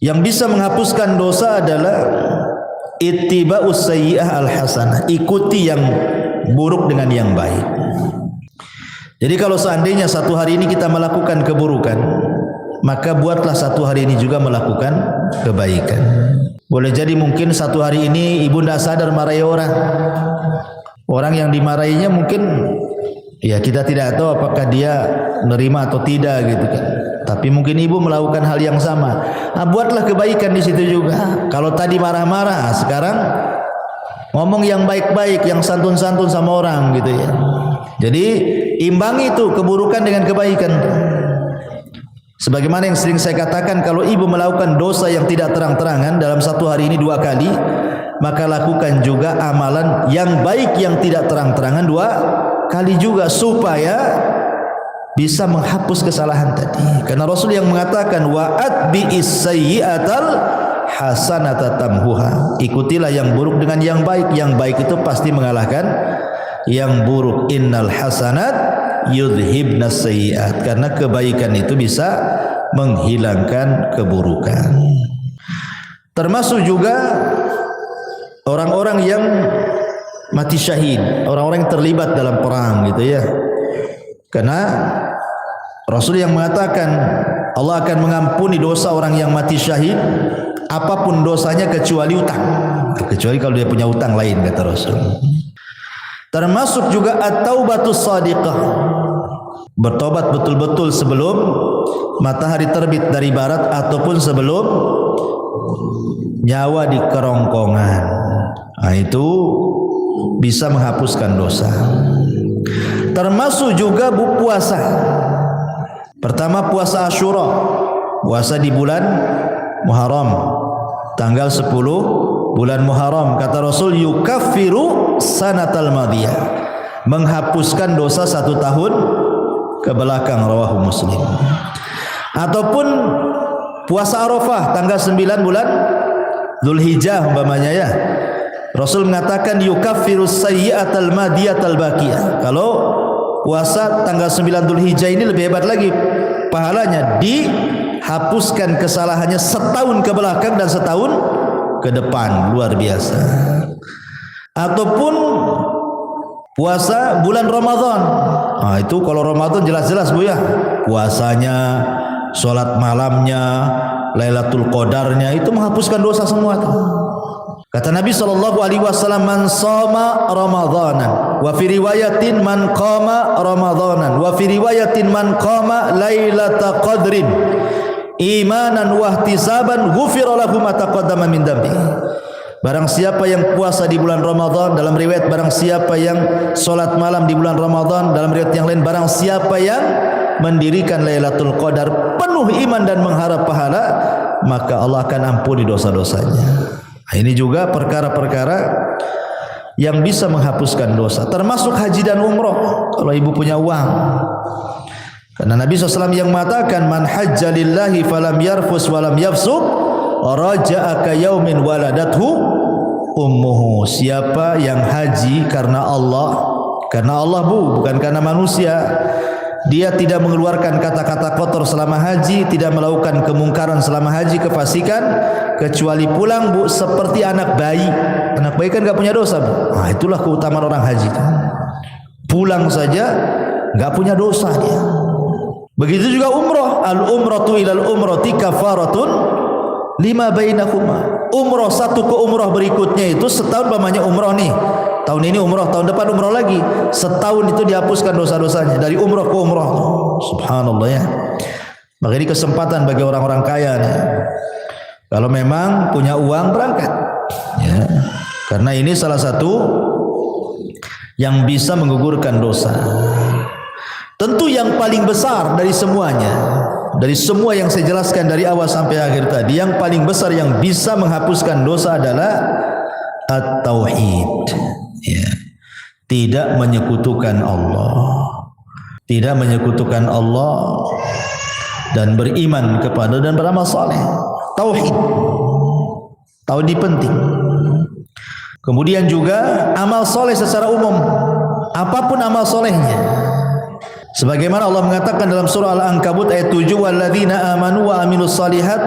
yang bisa menghapuskan dosa adalah ittiba'us sayyi'ah al-hasanah, ikuti yang buruk dengan yang baik. Jadi kalau seandainya satu hari ini kita melakukan keburukan, maka buatlah satu hari ini juga melakukan kebaikan. Boleh jadi mungkin satu hari ini ibu tidak sadar marahi orang. Orang yang dimarahinya mungkin ya kita tidak tahu apakah dia menerima atau tidak gitu kan. Tapi mungkin ibu melakukan hal yang sama. Nah, buatlah kebaikan di situ juga. Kalau tadi marah-marah, sekarang ngomong yang baik-baik, yang santun-santun sama orang gitu ya. Jadi imbangi itu keburukan dengan kebaikan. Sebagaimana yang sering saya katakan, kalau ibu melakukan dosa yang tidak terang-terangan dalam satu hari ini 2 kali, maka lakukan juga amalan yang baik yang tidak terang-terangan 2 kali juga, supaya bisa menghapus kesalahan tadi. Karena Rasul yang mengatakan wa atbi'is sayyi'atal hasanata tamhuha, ikutilah yang buruk dengan yang baik. Yang baik itu pasti mengalahkan yang buruk. Innal hasanat yudhibnas sayyi'at, karena kebaikan itu bisa menghilangkan keburukan. Termasuk juga orang-orang yang mati syahid, orang-orang yang terlibat dalam perang gitu ya. Karena Rasul yang mengatakan Allah akan mengampuni dosa orang yang mati syahid apapun dosanya kecuali utang. Kecuali kalau dia punya utang lain, kata Rasul. Termasuk juga at-taubatus shadiqah, bertobat betul-betul sebelum matahari terbit dari barat ataupun sebelum nyawa di kerongkongan. Nah, itu bisa menghapuskan dosa. Termasuk juga puasa. Pertama puasa Asyura, puasa di bulan Muharram, tanggal 10 bulan Muharram. Kata Rasul, yukaffiru sanatal madiyah, menghapuskan dosa 1 tahun ke belakang, rawahu Muslim. Ataupun puasa Arafah tanggal 9 bulan Dzulhijjah umpamanya ya. Rasul mengatakan yukaffiru sayyi'atal madiyatal baqiyah. Kalau puasa tanggal 9 Dzulhijjah ini lebih hebat lagi pahalanya, dihapuskan kesalahannya setahun ke belakang dan setahun ke depan, luar biasa. Ataupun puasa bulan Ramadan. Nah, itu kalau Ramadan jelas-jelas Bu ya, puasanya, sholat malamnya, Lailatul Qadarnya, itu menghapuskan dosa semua tuh. Kata Nabi SAW, man shoma Ramadanan, wa fi riwayatin man qama Ramadanan, wa fi riwayatin man qama Lailatul Qadrin imanan wa ihtisaban ghufira lahu ma taqaddama min dambi. Barang siapa yang puasa di bulan Ramadan, dalam riwayat barang siapa yang salat malam di bulan Ramadan, dalam riwayat yang lain barang siapa yang mendirikan Lailatul Qadar penuh iman dan mengharap pahala, maka Allah akan ampuni dosa-dosanya. Nah, ini juga perkara-perkara yang bisa menghapuskan dosa, termasuk haji dan umroh kalau ibu punya uang. Karena Nabi SAW yang mengatakan, man hajja lillahi falam yarfus walam yafsuq raja'a ka yaumin waladathu ummuhu. Siapa yang haji karena Allah Bu, bukan karena manusia, dia tidak mengeluarkan kata-kata kotor selama haji, tidak melakukan kemungkaran selama haji, kefasikan, kecuali pulang Bu seperti anak bayi. Anak bayi kan gak punya dosa Bu. Nah, itulah keutamaan orang haji. Pulang saja gak punya dosa dia. Begitu juga umroh. Al-umratu ilal umrati kafaratun lima bainakuma. Umroh satu ke umroh berikutnya itu setahun namanya umroh nih. Tahun ini umroh, tahun depan umroh lagi. Setahun itu dihapuskan dosa-dosanya dari umroh ke umroh. Subhanallah ya. Maka ini kesempatan bagi orang-orang kaya nih. Kalau memang punya uang berangkat. Ya. Karena ini salah satu yang bisa menggugurkan dosa. Tentu yang paling besar dari semuanya, dari semua yang saya jelaskan dari awal sampai akhir tadi, yang paling besar yang bisa menghapuskan dosa adalah at-tauhid. Ya. Tidak menyekutukan Allah, tidak menyekutukan Allah, dan beriman kepada dan beramal saleh. Tauhid, tauhid ini penting. Kemudian juga amal soleh secara umum, apapun amal solehnya. Sebagaimana Allah mengatakan dalam surah Al-Ankabut ayat 7, walladzina amanu wa amilus salihat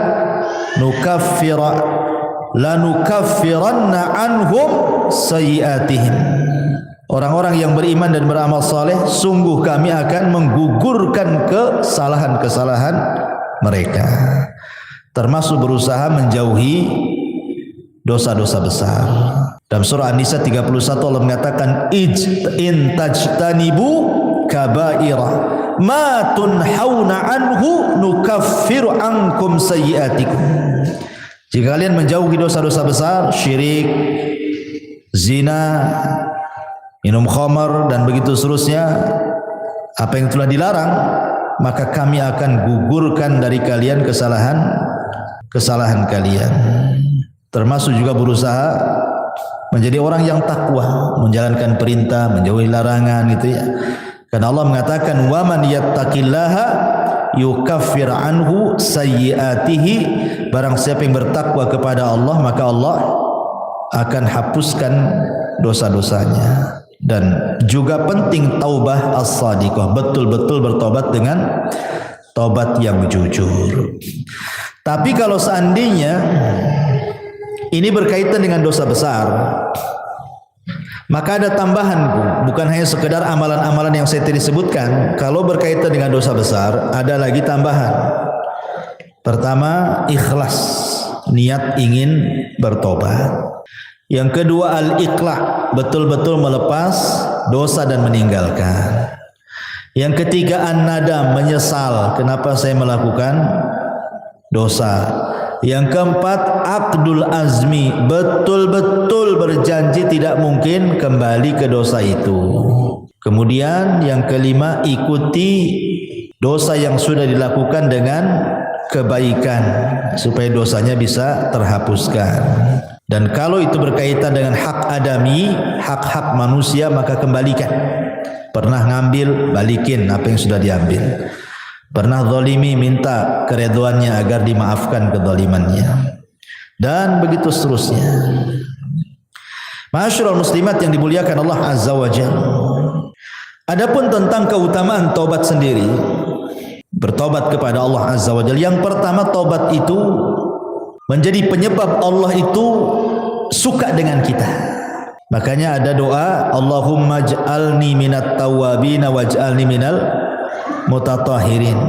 lanukaffiranna anhum sayyi'atihim. Orang-orang yang beriman dan beramal saleh, sungguh kami akan menggugurkan kesalahan-kesalahan mereka. Termasuk berusaha menjauhi dosa-dosa besar. Dalam surah An-Nisa 31 Allah mengatakan in tajtanibu kabaira ma tunhauna anhu nukaffiru ankum sayyi'atikum. Jika kalian menjauhi dosa-dosa besar, syirik, zina, minum khamar dan begitu seterusnya, apa yang telah dilarang, maka kami akan gugurkan dari kalian kesalahan kalian. Termasuk juga berusaha menjadi orang yang takwa, menjalankan perintah, menjauhi larangan gitu ya. Karena Allah mengatakan wa man yattaqillaha yukaffir anhu sayyiatihi, barang siapa yang bertakwa kepada Allah maka Allah akan hapuskan dosa-dosanya. Dan juga penting taubah as-sadiqah, betul-betul bertobat dengan tobat yang jujur. Tapi kalau seandainya ini berkaitan dengan dosa besar, maka ada tambahan, bukan hanya sekedar amalan-amalan yang saya tadi sebutkan. Kalau berkaitan dengan dosa besar, ada lagi tambahan. Pertama, ikhlas, niat ingin bertobat. Yang kedua, al-iqla', betul-betul melepas dosa dan meninggalkan. Yang ketiga, an-nadam, menyesal kenapa saya melakukan dosa. Yang keempat, aqdul azmi, betul-betul berjanji tidak mungkin kembali ke dosa itu. Kemudian yang kelima, ikuti dosa yang sudah dilakukan dengan kebaikan supaya dosanya bisa terhapuskan. Dan kalau itu berkaitan dengan hak adami, hak-hak manusia, maka kembalikan. Pernah ngambil, balikin apa yang sudah diambil. Pernah zalimi, minta keridhaannya agar dimaafkan kezalimannya. Dan begitu seterusnya. Ma'asyiral muslimat yang dimuliakan Allah Azza wa Jalla. Adapun tentang keutamaan taubat sendiri, bertobat kepada Allah Azza wa Jalla. Yang pertama, taubat itu menjadi penyebab Allah itu suka dengan kita. Makanya ada doa, Allahumma ij'alni minat tawwabin waj'alni minal mutatahhirin.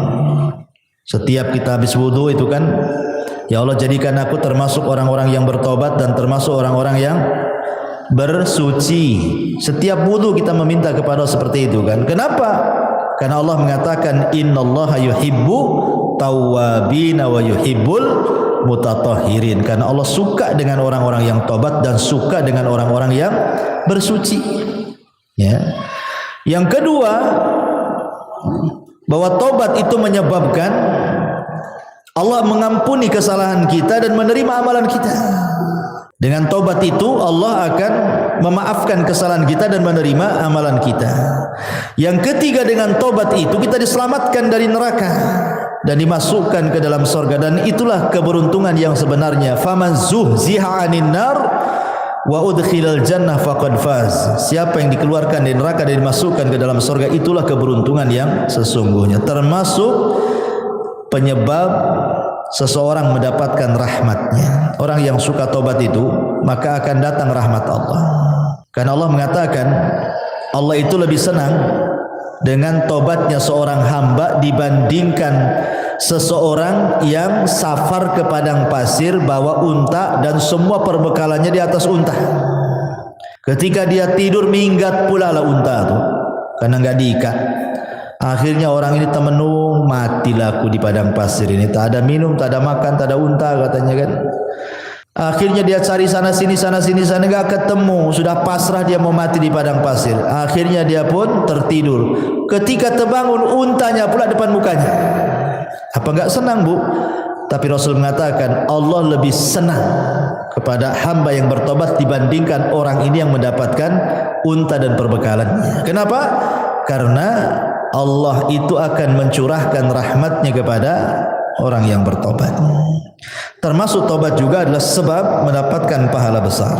Setiap kita habis wudu itu kan, ya Allah jadikan aku termasuk orang-orang yang bertobat dan termasuk orang-orang yang bersuci. Setiap wudu kita meminta kepada Allah seperti itu kan. Kenapa? Karena Allah mengatakan innallaha yuhibbu tawwabin wa yuhibbul mutatahhirin. Karena Allah suka dengan orang-orang yang tobat dan suka dengan orang-orang yang bersuci. Ya. Yang kedua, bahwa tobat itu menyebabkan Allah mengampuni kesalahan kita dan menerima amalan kita. Dengan tobat itu Allah akan memaafkan kesalahan kita dan menerima amalan kita. Yang ketiga, dengan tobat itu kita diselamatkan dari neraka dan dimasukkan ke dalam surga, dan itulah keberuntungan yang sebenarnya. Faman zuhziha 'anil nar wa udkhilal jannah faqad faz. Siapa yang dikeluarkan dari neraka dan dimasukkan ke dalam surga, itulah keberuntungan yang sesungguhnya. Termasuk penyebab seseorang mendapatkan rahmatnya. Orang yang suka tobat itu, maka akan datang rahmat Allah. Karena Allah mengatakan, Allah itu lebih senang dengan tobatnya seorang hamba dibandingkan seseorang yang safar ke padang pasir bawa unta dan semua perbekalannya di atas unta. Ketika dia tidur, minggat pula lah unta itu karena enggak diikat. Akhirnya orang ini temenung, matilah aku di padang pasir ini, tak ada minum, tak ada makan, tak ada unta katanya kan. Akhirnya dia cari sana sini enggak ketemu, sudah pasrah dia mau mati di padang pasir. Akhirnya dia pun tertidur. Ketika terbangun, untanya pula depan mukanya. Apa enggak senang, Bu? Tapi Rasul mengatakan Allah lebih senang kepada hamba yang bertobat dibandingkan orang ini yang mendapatkan unta dan perbekalannya. Kenapa? Karena Allah itu akan mencurahkan rahmatnya kepada orang yang bertobat. Termasuk tobat juga adalah sebab mendapatkan pahala besar,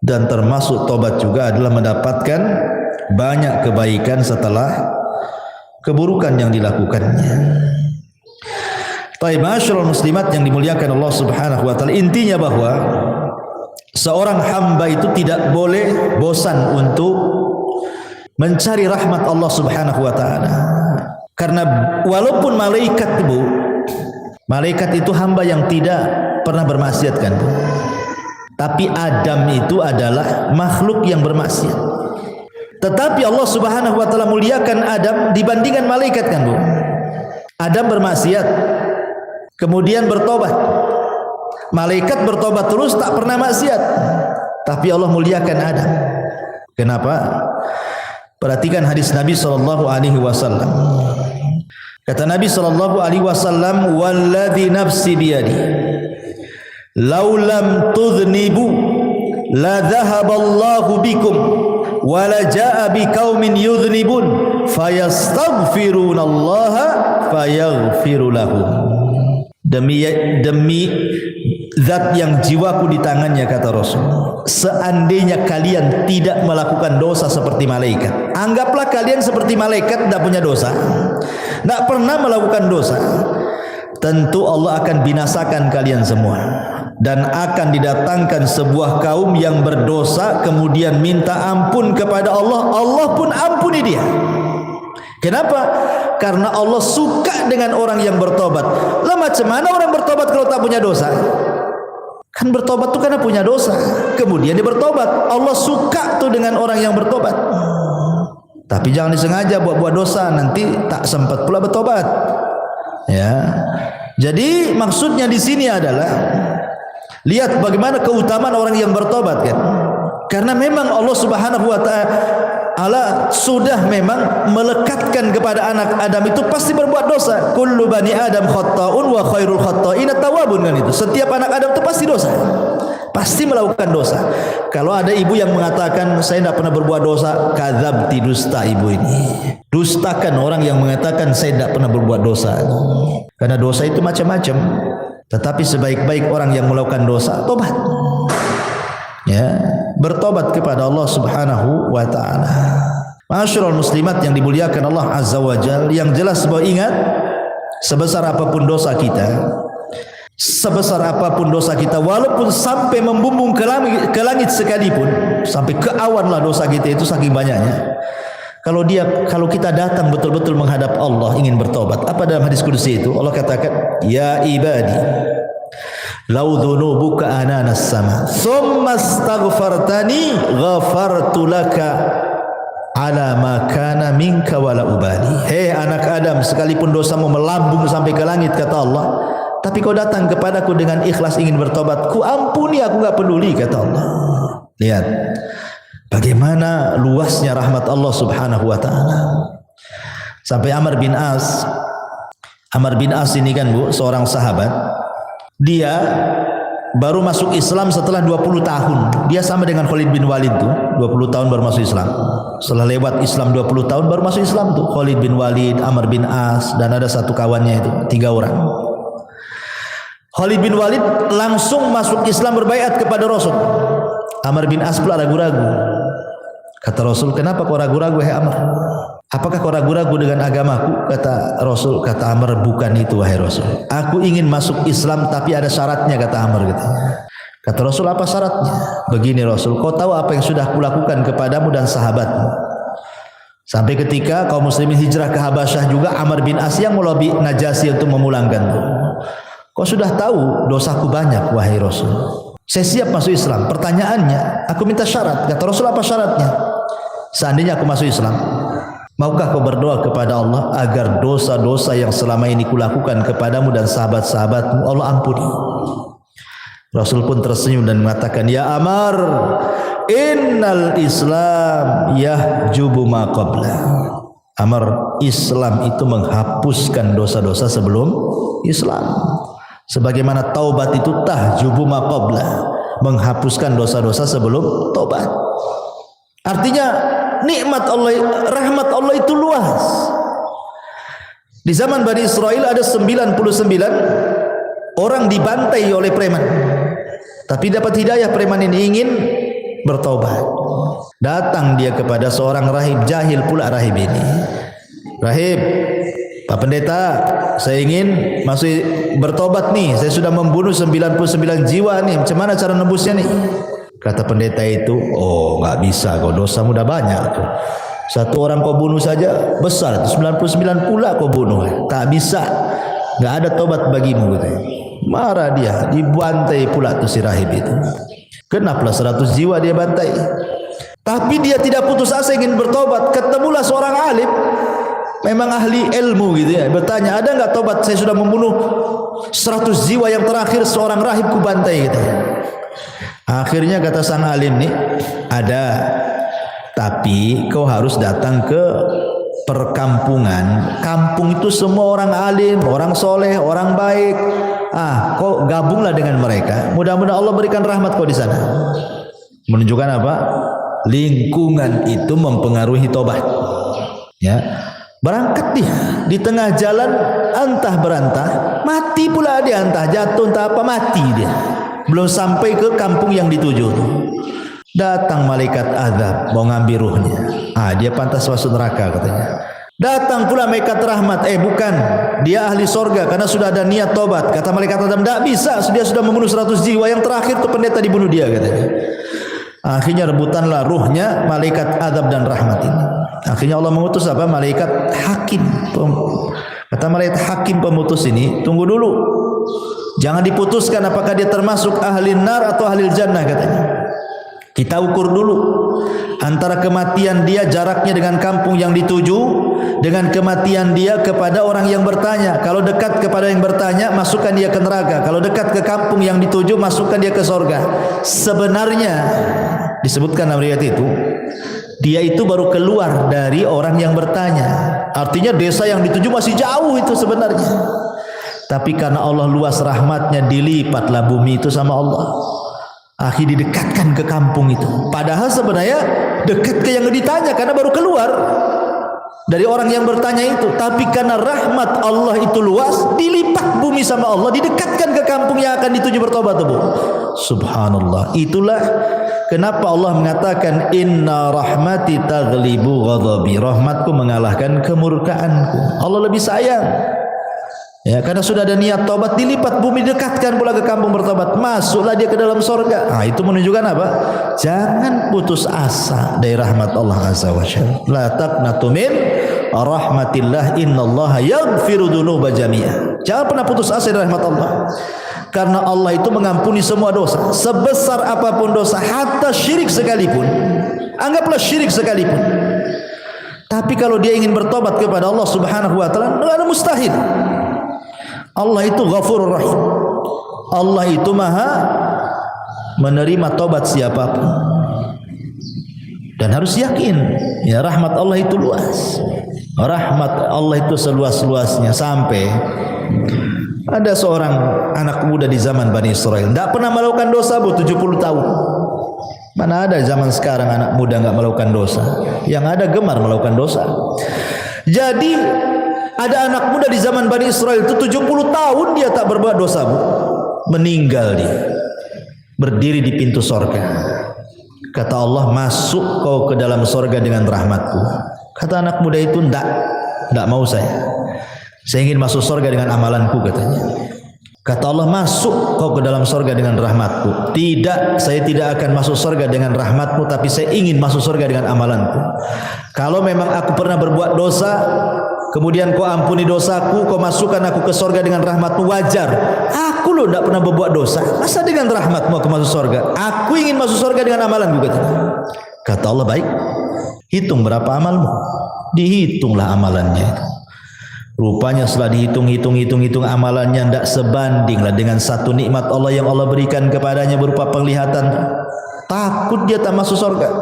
dan termasuk tobat juga adalah mendapatkan banyak kebaikan setelah keburukan yang dilakukannya. Baik, masyaallah muslimat yang dimuliakan Allah Subhanahu wa taala, intinya bahwa seorang hamba itu tidak boleh bosan untuk mencari rahmat Allah Subhanahu wa taala. Karena walaupun malaikat, Bu, malaikat itu hamba yang tidak pernah bermaksiat kan, Bu. Tapi Adam itu adalah makhluk yang bermaksiat. Tetapi Allah Subhanahu wa taala muliakan Adam dibandingkan malaikat kan, Bu. Adam bermaksiat, kemudian bertobat. Malaikat bertobat terus tak pernah maksiat. Tapi Allah muliakan Adam. Kenapa? Perhatikan hadis Nabi sallallahu alaihi wasallam. Kata Nabi sallallahu alaihi wasallam, "Walladzi nafsi biyadi, law lam tudhnibu la dhahaballahu bikum wa la jaa biqaumin yudhnibun fayastaghfirunallaha fayaghfiru lahum." Demi zat yang jiwaku di tangannya, kata Rasul, seandainya kalian tidak melakukan dosa seperti malaikat, anggaplah kalian seperti malaikat, tidak punya dosa, tidak pernah melakukan dosa, tentu Allah akan binasakan kalian semua, dan akan didatangkan sebuah kaum yang berdosa kemudian minta ampun kepada Allah, Allah pun ampuni dia. Kenapa? Karena Allah suka dengan orang yang bertobat. Lah macam mana orang bertobat kalau tak punya dosa? Kan bertobat tuh karena punya dosa, kemudian dia bertobat. Allah suka tuh dengan orang yang bertobat. Tapi jangan disengaja buat dosa, nanti tak sempat pula bertobat. Ya. Jadi maksudnya di sini adalah lihat bagaimana keutamaan orang yang bertobat kan. Karena memang Allah Subhanahu wa taala sudah memang melekatkan kepada anak Adam itu pasti berbuat dosa. Kullu bani Adam khata'un wa khairul khata'ina tawwabun, kan itu. Setiap anak Adam itu pasti dosa. Pasti melakukan dosa. Kalau ada ibu yang mengatakan saya tidak pernah berbuat dosa, kadzabti, dusta ibu ini. Dustakan orang yang mengatakan saya tidak pernah berbuat dosa. Karena dosa itu macam-macam. Tetapi sebaik-baik orang yang melakukan dosa, tobat. Ya, bertobat kepada Allah Subhanahu wa taala. Ma'asyiral muslimat yang dimuliakan Allah Azza wa Jalla, yang jelas bahwa ingat, sebesar apapun dosa kita, walaupun sampai membumbung ke langit sekalipun, sampai ke awan lah dosa kita itu saking banyaknya. Kalau kita datang betul-betul menghadap Allah ingin bertobat, apa dalam hadis qudsi itu Allah katakan, ya ibadi lau dhunubuka ananas sama thumma astaghfartani ghafartu laka ala ma kana minka wala ubali. Hei anak Adam, sekalipun dosamu melambung sampai ke langit, kata Allah, tapi kau datang kepadaku dengan ikhlas ingin bertobat, ku ampuni, aku enggak peduli, kata Allah. Lihat bagaimana luasnya rahmat Allah Subhanahu wa taala. Sampai Amr bin As ini kan Bu, seorang sahabat. Dia baru masuk Islam setelah 20 tahun. Dia sama dengan Khalid bin Walid tuh, 20 tahun baru masuk Islam. Setelah lewat Islam 20 tahun baru masuk Islam tuh. Khalid bin Walid, Amr bin As, dan ada satu kawannya itu, 3 orang. Khalid bin Walid langsung masuk Islam, berbaiat kepada Rasul. Amr bin As pula ragu-ragu. Kata Rasul, kenapa kau ragu-ragu, hai Amr? Apakah kau ragu-ragu dengan agamaku? Kata Rasul, kata Amr, bukan itu wahai Rasul. Aku ingin masuk Islam tapi ada syaratnya, kata Amr. Kata Rasul, apa syaratnya? Begini Rasul, kau tahu apa yang sudah kulakukan kepadamu dan sahabatmu. Sampai ketika kaum muslimin hijrah ke Habasyah juga, Amr bin As yang melobi Najasyi untuk memulangkan. Kau sudah tahu dosaku banyak wahai Rasul. Saya siap masuk Islam. Pertanyaannya, aku minta syarat. Kata Rasul, apa syaratnya? Seandainya aku masuk Islam, maukah kau berdoa kepada Allah agar dosa-dosa yang selama ini kulakukan kepadamu dan sahabat-sahabatmu Allah ampuni? Rasul pun tersenyum dan mengatakan, ya Amr, innal Islam yahjubu ma qabla. Amr, Islam itu menghapuskan dosa-dosa sebelum Islam. Sebagaimana taubat itu tahjubu ma qabla, menghapuskan dosa-dosa sebelum taubat. Artinya nikmat Allah, rahmat Allah itu luas. Di zaman Bani Israel ada 99 orang dibantai oleh preman. Tapi dapat hidayah, preman ini ingin bertaubat. Datang dia kepada seorang rahib, jahil pula rahib ini. Rahib, Pak Pendeta, saya ingin masuk bertobat nih. Saya sudah membunuh 99 jiwa nih. Macam mana cara nebusnya nih? Kata pendeta itu, oh nggak bisa, kau dosamu udah banyak tuh. Satu orang kau bunuh saja besar, 99 pula kau bunuh, tak bisa, nggak ada tobat bagimu. Gitu. Marah dia, dibantai pula tuh si rahib itu. Kenapa 100 jiwa dia bantai? Tapi dia tidak putus asa ingin bertobat. Ketemulah seorang alim, memang ahli ilmu gitu ya, bertanya, ada nggak tobat? Saya sudah membunuh 100 jiwa, yang terakhir seorang rahib ku bantai gitu. Akhirnya kata sang alim nih, ada, tapi kau harus datang ke perkampungan. Kampung itu semua orang alim, orang soleh, orang baik. Kau gabunglah dengan mereka. Mudah-mudahan Allah berikan rahmat kau di sana. Menunjukkan apa? Lingkungan itu mempengaruhi tobat. Ya, berangkat dia di tengah jalan, antah berantah, mati pula dia, entah jatuh entah apa, mati dia. Belum sampai ke kampung yang dituju, datang malaikat azab mau ngambil ruhnya. Dia pantas masuk neraka katanya. Datang pula malaikat rahmat, bukan, dia ahli sorga karena sudah ada niat tobat. Kata malaikat azab, tidak bisa, dia sudah membunuh 100 jiwa, yang terakhir tuh pendeta dibunuh dia katanya. Akhirnya rebutanlah ruhnya malaikat azab dan rahmat ini. Akhirnya Allah mengutus apa? Malaikat hakim. Kata malaikat hakim pemutus ini, tunggu dulu. Jangan diputuskan apakah dia termasuk ahli nar atau ahli jannah katanya. Kita ukur dulu antara kematian dia jaraknya dengan kampung yang dituju dengan kematian dia kepada orang yang bertanya. Kalau dekat kepada yang bertanya, masukkan dia ke neraka. Kalau dekat ke kampung yang dituju, masukkan dia ke sorga. Sebenarnya disebutkan dalam riwayat itu, dia itu baru keluar dari orang yang bertanya. Artinya desa yang dituju masih jauh itu sebenarnya. Tapi karena Allah luas rahmatnya, dilipatlah bumi itu sama Allah. Akhirnya didekatkan ke kampung itu. Padahal sebenarnya dekat ke yang ditanya karena baru keluar dari orang yang bertanya itu. Tapi karena rahmat Allah itu luas, dilipat bumi sama Allah, didekatkan ke kampung yang akan dituju bertobat. Subhanallah. Itulah kenapa Allah mengatakan inna rahmati taghlibu ghadabi. Rahmatku mengalahkan kemurkaanku. Allah lebih sayang. Ya, karena sudah ada niat tobat, dilipat bumi, dekatkan pula ke kampung bertobat, masuklah dia ke dalam sorga. Nah, itu menunjukkan apa? Jangan putus asa dari rahmat Allah Azza wa Jalla. La taqnatu min rahmatillah, innallaha yaghfiru dzunuba jami'a. Jangan pernah putus asa dari rahmat Allah. Karena Allah itu mengampuni semua dosa, sebesar apapun dosa, hatta syirik sekalipun. Anggaplah syirik sekalipun. Tapi kalau dia ingin bertobat kepada Allah Subhanahu wa taala, enggak ada mustahil. Allah itu Ghafurur Rahim. Allah itu Maha menerima tobat siapapun. Dan harus yakin, ya rahmat Allah itu luas. Rahmat Allah itu seluas-luasnya sampai ada seorang anak muda di zaman Bani Israel tidak pernah melakukan dosa 70 tahun. Mana ada zaman sekarang anak muda enggak melakukan dosa? Yang ada gemar melakukan dosa. Jadi ada anak muda di zaman Bani Israel itu 70 tahun dia tak berbuat dosa, Bu. Meninggal dia. Berdiri di pintu sorga. Kata Allah, masuk kau ke dalam sorga dengan rahmatku. Kata anak muda itu, enggak mau saya. Saya ingin masuk sorga dengan amalanku katanya. Kata Allah, masuk kau ke dalam sorga dengan rahmatku. Tidak, saya tidak akan masuk sorga dengan rahmatmu, tapi saya ingin masuk sorga dengan amalanku. Kalau memang aku pernah berbuat dosa, kemudian kau ampuni dosaku, kau masukkan aku ke sorga dengan rahmatmu, wajar. Aku loh tidak pernah berbuat dosa, masa dengan rahmatmu aku masuk sorga? Aku ingin masuk sorga dengan amalanku katanya. Kata Allah, baik, hitung berapa amalmu. Dihitunglah amalannya itu. Rupanya setelah dihitung amalannya tidak sebandinglah dengan satu nikmat Allah yang Allah berikan kepadanya berupa penglihatan. Takut dia tak masuk surga.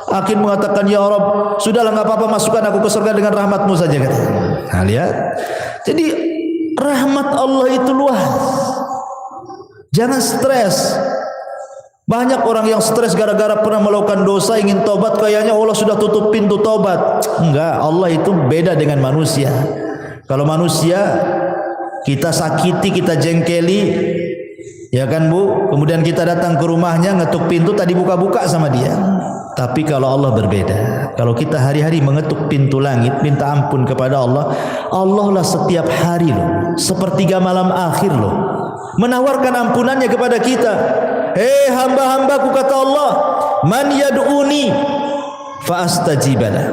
Akhir mengatakan, ya Rabb, sudahlah enggak apa-apa, masukkan aku ke surga dengan rahmatmu saja katanya. Nah, lihat. Jadi rahmat Allah itu luas. Jangan stres. Banyak orang yang stres gara-gara pernah melakukan dosa, ingin tobat, kayaknya Allah sudah tutup pintu tobat. Enggak, Allah itu beda dengan manusia. Kalau manusia kita sakiti, kita jengkeli, ya kan Bu, kemudian kita datang ke rumahnya, ngetuk pintu, tadi buka-buka sama dia. Tapi kalau Allah berbeda. Kalau kita hari-hari mengetuk pintu langit, minta ampun kepada Allah, Allah lah setiap hari loh, sepertiga malam akhir loh, menawarkan ampunannya kepada kita. Hei hamba-hambaku, kata Allah, man yad'uni fa astajibalah,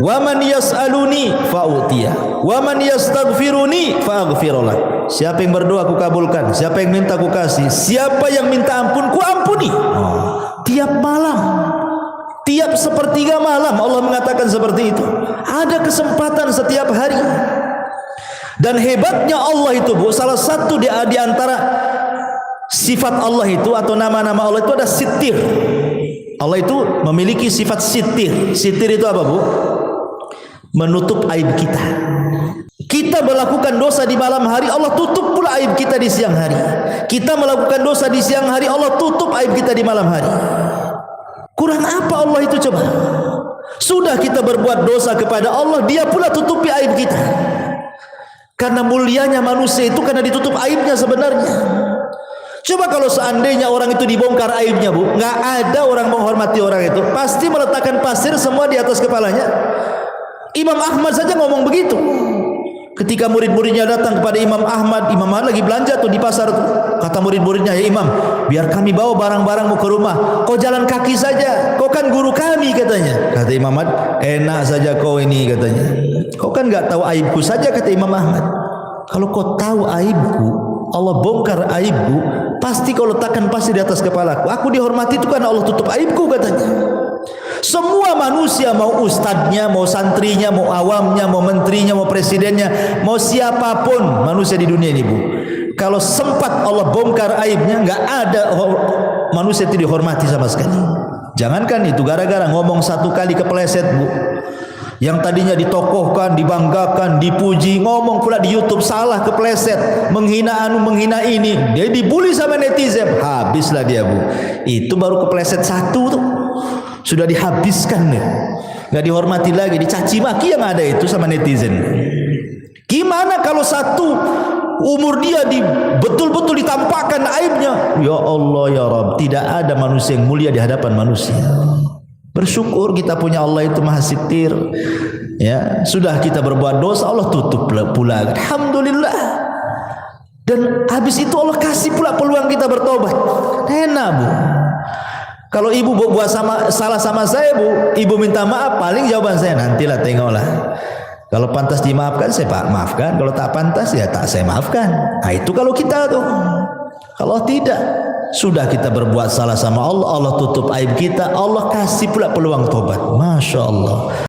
wa man yas'aluni fa utiyah, wa man yastaghfiruni fa aghfirullah. Siapa yang berdoa aku kabulkan, siapa yang minta aku kasih, siapa yang minta ampun ku ampuni. Tiap malam, tiap sepertiga malam Allah mengatakan seperti itu. Ada kesempatan setiap hari. Dan hebatnya Allah itu, Bu, salah satu di antara sifat Allah itu atau nama-nama Allah itu ada sitir. Allah itu memiliki sifat sitir. Sitir itu apa, Bu? Menutup aib kita. Kita melakukan dosa di malam hari, Allah tutup pula aib kita di siang hari. Kita melakukan dosa di siang hari, Allah tutup aib kita di malam hari. Kurang apa Allah itu coba? Sudah kita berbuat dosa kepada Allah, Dia pula tutupi aib kita. Karena mulianya manusia itu karena ditutup aibnya sebenarnya. Coba kalau seandainya orang itu dibongkar aibnya, Bu, nggak ada orang menghormati orang itu, pasti meletakkan pasir semua di atas kepalanya. Imam Ahmad saja ngomong begitu. Ketika murid-muridnya datang kepada Imam Ahmad lagi belanja tuh di pasar tuh. Kata murid-muridnya, ya Imam, biar kami bawa barang-barangmu ke rumah. Kau jalan kaki saja, kau kan guru kami katanya. Kata Imam Ahmad, enak saja kau ini katanya. Kau kan nggak tahu aibku saja, kata Imam Ahmad. Kalau kau tahu aibku, Allah bongkar aibku, pasti kau letakkan pasti di atas kepalaku. Aku dihormati itu karena Allah tutup aibku, katanya. Semua manusia, mau ustadznya, mau santrinya, mau awamnya, mau menterinya, mau presidennya, mau siapapun manusia di dunia ini, Bu, kalau sempat Allah bongkar aibnya, nggak ada manusia itu dihormati sama sekali. Jangankan itu, gara-gara ngomong satu kali kepleset, Bu, yang tadinya ditokohkan, dibanggakan, dipuji, ngomong pula di YouTube salah, kepleset, menghina anu, menghina ini, dia dibully sama netizen, habislah dia, Bu. Itu baru kepleset satu tuh, sudah dihabiskan ya, nggak dihormati lagi, dicaci maki yang ada itu sama netizen. Gimana kalau satu umur dia betul-betul ditampakkan aibnya? Ya Allah ya Rabb, tidak ada manusia yang mulia di hadapan manusia. Bersyukur kita punya Allah itu Maha Sitir. Ya, sudah kita berbuat dosa, Allah tutup pula. Alhamdulillah. Dan habis itu Allah kasih pula peluang kita bertobat. Enak, Bu. Kalau ibu buat salah sama saya, Bu, ibu minta maaf, paling jawaban saya, nantilah tengoklah. Kalau pantas dimaafkan, saya maafkan. Kalau tak pantas, ya tak saya maafkan. Nah, itu kalau kita tuh. Kalau tidak, sudah kita berbuat salah sama Allah, Allah tutup aib kita, Allah kasih pula peluang tobat. Masya Allah.